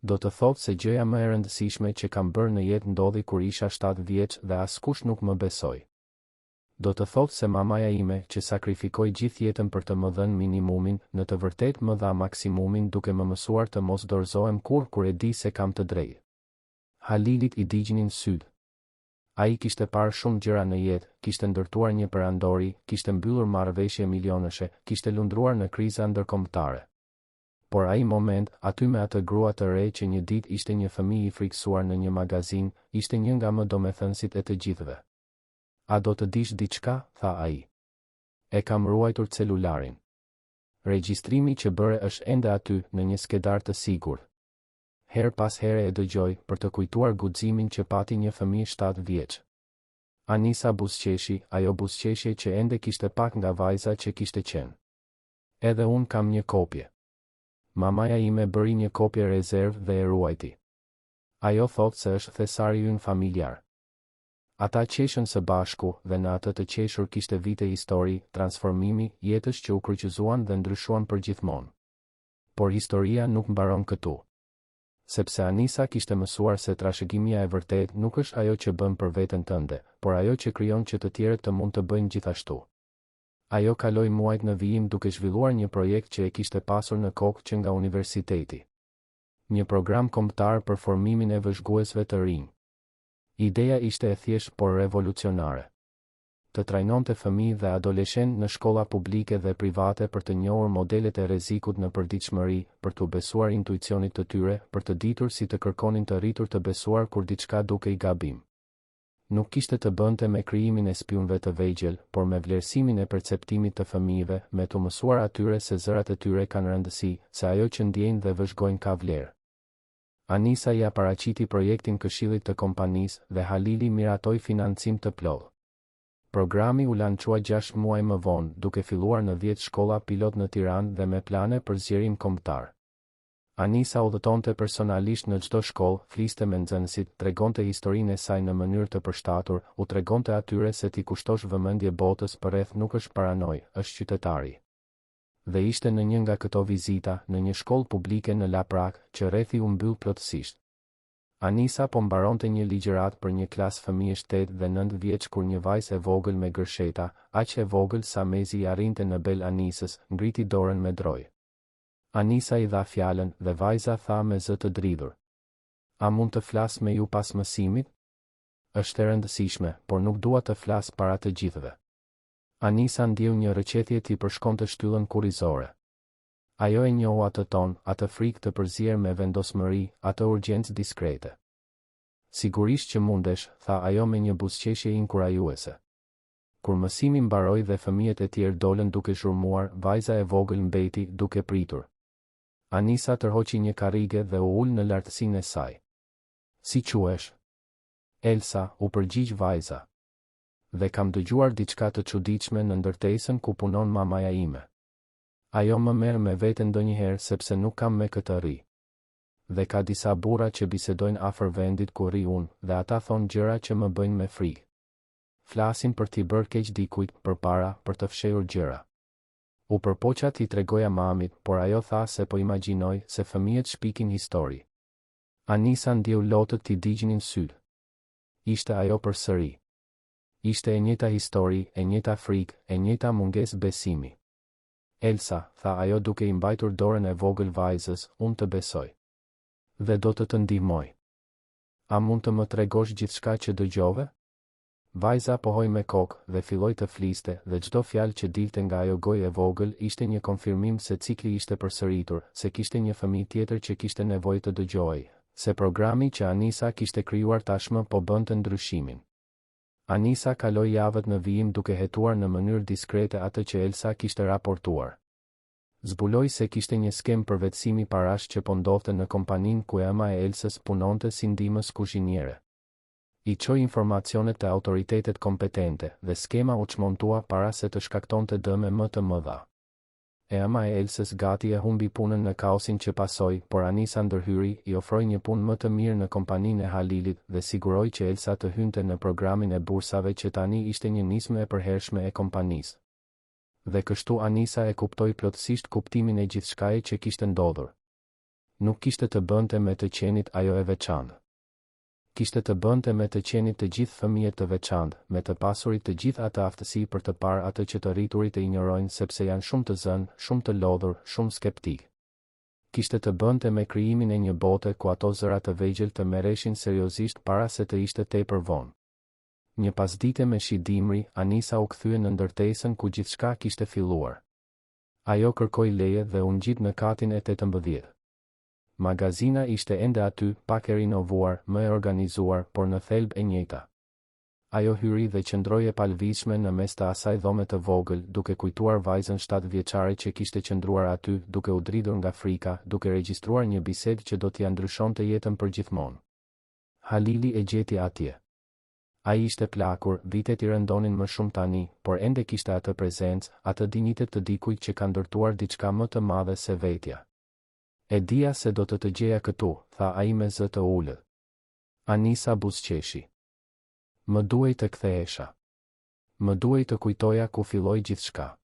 Do të thotë se gjëja më e rëndësishme që kam bërë në jetë ndodhi kur isha 7 vjeç dhe askush nuk më besoi. Do të thotë se mamaja ime që sakrifikoi gjithë jetën për të më dhënë minimumin, në të vërtetë më dha maksimumin duke më mësuar të mos dorëzohem kur e di se kam të drejtë. Halilit i digjnin syt. Ai kishte parë shumë gjëra në jetë, kishte ndërtuar një perandori, kishte mbyllur marrëveshje milionëshe, kishte lundruar në kriza ndërkombëtare. Por ai moment, aty me atë grua të re që një ditë ishte një fëmijë i friksuar në një magazin, ishte një nga më domethënësit e të gjithëve. A do të dish diçka, tha ai. E kam ruajtur celularin. Regjistrimi që bëre është ende aty, në një skedar të sigurt. Her pas here e dëgjoj, për të kujtuar guximin që pati një fëmijë 7 vjeç. Anisa buzëqeshi, ajo buzëqeshje që ende kishte pak nga vajza që kishte qenë. Edhe unë kam një kopje. Mamaja ime bëri një kopje rezervë dhe e ruajti. Ajo thotë se është thesari ynë familjar. Ata qeshën së bashku dhe në atë të qeshur kishte vite histori, transformimi, jetës që u kryqëzuan dhe ndryshuan përgjithmonë. Por historia nuk mbaron këtu. Sepse Anisa kishte mësuar se trashëgimia e vërtet nuk është ajo që bën për veten tënde, por ajo që krijon që të tjerët të mund të bëjnë gjithashtu. Ajo kaloi muajt në vijim duke zhvilluar një projekt që e kishte pasur në kokë që nga universiteti. Një program kombëtar për formimin e vëzhguesve të rinj. Ideja ishte e thjeshtë por revolucionare. Të trajnonte fëmijë dhe adoleshentë në shkolla publike dhe private për të njohur modelet e rrezikut në përditshmëri, për të besuar intuicionit të tyre, për të ditur si të kërkonin të rritur të besuar kur diçka dukej gabim. Nuk kishte të bënte me krijimin e spionëve të vegjël, por me vlerësimin e perceptimit të fëmijëve, me të mësuar atyre se zërat e tyre kanë rëndësi, se ajo që ndjejnë dhe vëzhgojnë ka vlerë. Anisa ja paraqiti projektin këshillit të kompanisë dhe Halili miratoi financim të plotë. Programi u lançua 6 muaj më vonë, duke filluar në 10 shkolla pilot në Tiranë dhe me plane për zgjerim kombëtar. Anisa udhëtonte personalisht në çdo shkollë, fliste me nxënësit, tregonte historinë e saj në mënyrë të përshtatur, u tregonte atyre se ti kushtosh vëmendje botës përreth nuk është paranoj, është qytetari. Dhe ishte në një nga këto vizita, në një shkollë publike në Laprak, që rrethi u mbyll plotësisht. Anisa po mbaronte një ligjërat për një klasë fëmijësh 8 dhe 9 vjeç kur një vajzë e vogël me gërsheta, aq e vogël sa mezi i arrinte në bel Anisës, ngriti dorën me droj. Anisa i dha fjalën dhe vajza tha me zë të dridhur. A mund të flas me ju pas mësimit? Është e rëndësishme, por nuk dua të flas para të gjithëve. Anisa ndjeu një rëqethje ti përshkonte shtyllën kurrizore. Ajo e njohu atë ton, atë frikë të përzier me vendosmëri, atë urgjencë diskrete. Sigurisht që mundesh, tha ajo me një buzëqeshje inkurajuese. Kur mësimi mbaroi dhe fëmijët e tjerë dolën duke zhurmuar, vajza e vogël mbeti duke pritur. Anisa tërhoqi një karrige dhe u ul në lartësinë e saj. Si quhesh? Elsa, u përgjigj vajza. Dhe kam dëgjuar diçka të çuditshme në ndërtesën ku punon mamaja ime. Ajo më merr me vete ndonjëherë sepse nuk kam me këtë rri. Dhe ka disa burra që bisedojnë afër vendit ku rri unë, dhe ata thonë gjëra që më bëjnë me frikë. Flasin për t'i bërë keq dikujt përpara për të fshehur gjëra. U përpoqa t'i tregoja mamit, por ajo tha se po imagjinoj se fëmijët shpikin histori. Anisa ndjeu lotët t'i digjnin sytë. Ishte ajo përsëri. Ishte e njëjta histori, e njëjta frikë, e njëjta mungesë besimi. Elsa, tha ajo duke i mbajtur dorën e vogël vajzës, unë të besoj. Dhe do të ndihmoj. A mund të më tregosh gjithçka që dëgjove? Vajza pohoi me kokë dhe filloi të fliste, dhe çdo fjalë që dilte nga ajo gojë e vogël ishte një konfirmim se cikli ishte përsëritur, se kishte një fëmijë tjetër që kishte nevojë të dëgjojë, se programi që Anisa kishte krijuar tashmë po bënte ndryshimin. Anisa kaloi javët në vijim duke hetuar në mënyrë diskrete atë që Elsa kishte raportuar. Zbuloi se kishte një skem përvetësimi parash që po ndodhte në kompaninë ku ema e Elsës punonte si ndihmës kuzhiniere. I çoi informacionet te autoritetet kompetente dhe skema u çmontua para se të shkaktonte dëme më të mëdha. Ema e Elsës gati e humbi punën në kaosin që pasoi, por Anisa ndërhyri, i ofroi një punë më të mirë në kompaninë e Halilit dhe siguroi që Elsa të hynte në programin e bursave që tani ishte një nismë e përhershme e kompanisë. Dhe kështu Anisa e kuptoi plotësisht kuptimin e gjithçkaje që kishte ndodhur. Nuk kishte të bënte me të qenit ajo e veçantë. Kishte të bënte me të qenit të gjithë fëmijët të veçantë, me të pasurit të gjithë atë aftësi për të parë atë që të rriturit e injorojnë sepse janë shumë të zënë, shumë të lodhur, shumë skeptik. Kishte të bënte me krijimin e një bote ku ato zëra të vegjël të merreshin seriozisht para se të ishte tepër vonë. Një pasdite me shi dimri, Anisa u kthye në ndërtesën ku gjithçka kishte filluar. Ajo kërkoi leje dhe u ngjit në katin e 18. Magazina ishte ende aty, pak e rinovuar, më e organizuar, por në thelb e njëjta. Ajo hyri dhe qëndroi e palvizshme në mes të asaj dhome të vogël, duke kujtuar vajzën 7 vjeçare që kishte qëndruar aty, duke u dridhur nga frika, duke regjistruar një bisedë që do t'ia ndryshonte jetën përgjithmonë. Halili e gjeti atje. Ai ishte plakur, vitet i rëndonin më shumë tani, por ende kishte atë prezencë, atë dinjitet të dikujt që ka ndërtuar diçka më të madhe se vetja. E dija se do të gjeja këtu, tha ai me zë të ulët. Anisa buzëqeshi. Më duhej të kthehesha. Më duhej të kujtoja ku filloi gjithçka.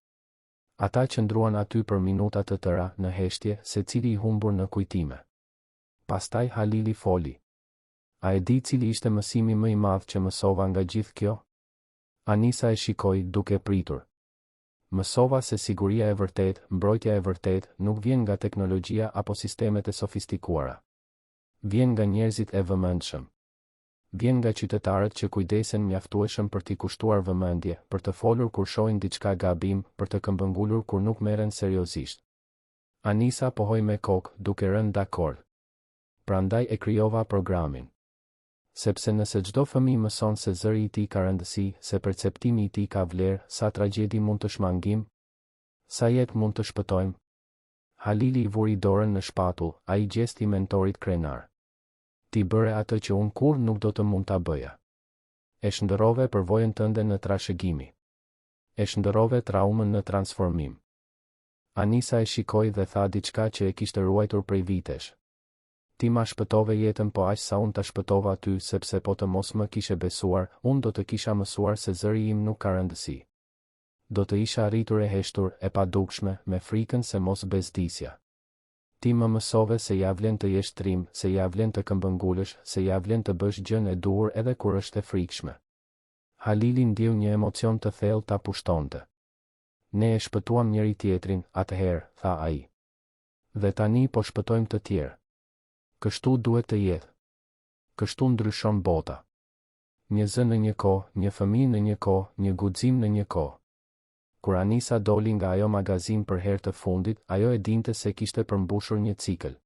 Ata qëndruan aty për minuta të tëra në heshtje, secili i humbur në kujtime. Pastaj Halili foli. A e di cili ishte mësimi më i madh që mësova nga gjithë kjo? Anisa e shikoi duke pritur. Mësova se siguria e vërtet, mbrojtja e vërtet, nuk vjen nga teknologjia apo sistemet e sofistikuara. Vjen nga njerëzit e vëmendshëm. Vjen nga qytetarët që kujdesen mjaftueshëm për t'i kushtuar vëmendje, për të folur kur shohin diçka gabim, për të këmbëngulur kur nuk merren seriozisht. Anisa pohoi me kokë, duke rënë dakord. Prandaj e krijova programin. Sepse nëse çdo fëmijë mëson se zëri i tij ka rëndësi, se perceptimi i tij ka vlerë, sa tragjedi mund të shmangim, sa jetë mund të shpëtojmë. Halili i vuri dorën në shpatull, ai gjesti mentorit krenar. Ti bëre atë që unë kur nuk do të mund ta bëja. E shndërrove përvojën tënde në trashëgimi. E shndërrove traumën në transformim. Anisa e shikoi dhe tha diçka që e kishte ruajtur prej vitesh. Ti ma shpëtove jetën po aq sa unë ta shpëtova ty, sepse po të mos më kishe besuar, unë do të kisha mësuar se zëri im nuk ka rëndësi. Do të isha arritur e heshtur, e padukshme, me frikën se mos bezdisja. Ti më mësove se ja vlen të jesh trim, se ja vlen të këmbëngulësh, se ja vlen të bësh gjën e duhur edhe kur është e frikshme. Halili ndjeu një emocion të thellë ta pushtonte. Ne e shpëtuam njëri tjetrin, atëherë, tha ai. Dhe tani po shpëtojmë të tjerë. Kështu duhet të jetë. Kështu ndryshon bota. Një zë në një kohë, një fëmijë në një kohë, një guxim në një kohë. Kur Anisa doli nga ajo magazin për herë të fundit, ajo e dinte se kishte përmbushur një cikël.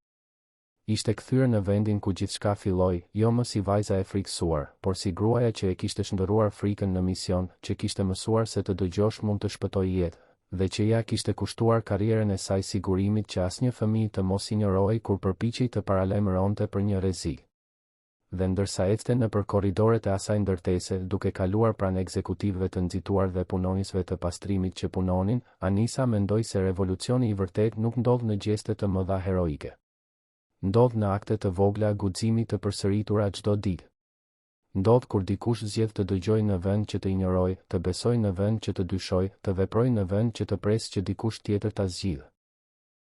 Ishte kthyer në vendin ku gjithçka filloi, jo më si vajza e frikësuar, por si gruaja që e kishte shndërruar frikën në mision, që kishte mësuar se të dëgjosh mund të shpëtojë jetë, dhe që ja kishte kushtuar karrierën e saj sigurimit që asnjë fëmijë të mos injorohej kur përpiqej të paralajmëronte për një rrezik. Dhe ndërsa ecte nëpër korridoret e asaj ndërtese, duke kaluar pranë ekzekutivëve të nxituar dhe punonjësve të pastrimit që punonin, Anisa mendoi se revolucioni i vërtet nuk ndodh në gjeste të mëdha heroike. Ndodh në akte të vogla guximi të përsëritura çdo ditë. Ndodh kur dikush zgjedh të dëgjojë në vend që të injorojë, të besojë në vend që të dyshojë, të veprojë në vend që të presë që dikush tjetër ta zgjidhë.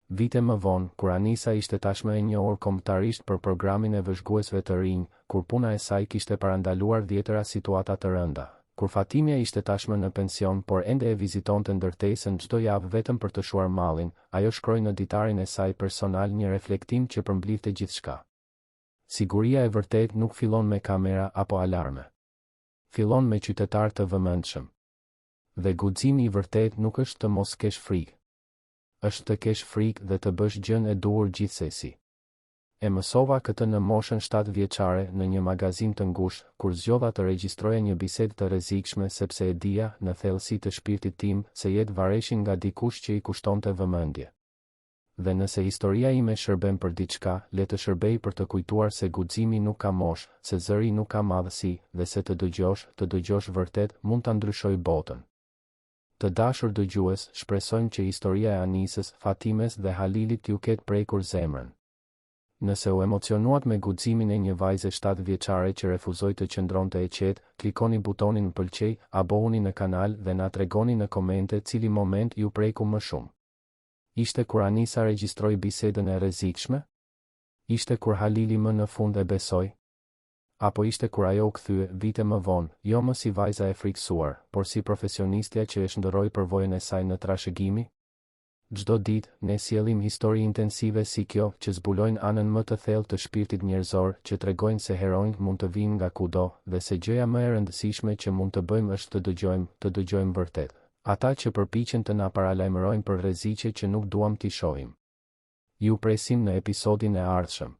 Vite më vonë, kur Anisa ishte tashmë e njohur kombëtarisht për programin e vëzhguesve të rinj, kur puna e saj kishte parandaluar dhjetëra situata të rënda, kur Fatimia ishte tashmë në pension por ende e vizitonte ndërtesën çdo javë vetëm për të shuar mallin, ajo shkroi në ditarin e saj personal një reflektim që përmblidhte gjithçka. Siguria e vërtet nuk fillon me kamera apo alarme. Fillon me qytetar të vëmendshëm. Dhe guximi i vërtet nuk është të mos kesh frikë. Është të kesh frikë dhe të bësh gjën e duhur gjithsesi. E mësova këtë në moshën 7 vjeçare në një magazin të ngushtë, kur zgjodha të regjistroja një bisedë të rrezikshme sepse e dija, në thellësi të shpirtit tim, se jetë vareshin nga dikush që i kushtonte vëmendje. Dhe nëse historia ime shërben për diçka, le të shërbej për të kujtuar se guximi nuk ka moshë, se zëri nuk ka madhësi, dhe se të dëgjosh vërtet mund ta ndryshojë botën. Të dashur dëgjues, shpresojmë që historia e Anisës, Fatimes dhe Halilit t'ju ketë prekur zemrën. Nëse u emocionuat me guximin e një vajze 7 vjeçare që refuzoi të qëndronte e qetë, klikoni butonin pëlqej, abohuni në kanal dhe na tregoni në komente cili moment ju preku më shumë. Ishte kur Anisa regjistroi bisedën e rrezikshme? Ishte kur Halili më në fund e besoi? Apo ishte kur ajo u kthye vite më vonë, jo më si vajza e frikësuar, por si profesionistja që e shndërroi përvojën e saj në trashëgimi? Çdo ditë, ne sjellim histori intensive si kjo, që zbulojnë anën më të thellë të shpirtit njerëzor, që tregojnë se heronjt mund të vinë nga kudo, dhe se gjëja më e rëndësishme që mund të bëjmë është të dëgjojmë vërtet. Ata që përpiqen të na paralajmërojnë për rreziqe që nuk duam t'i shohim. Ju presim në episodin e ardhshëm.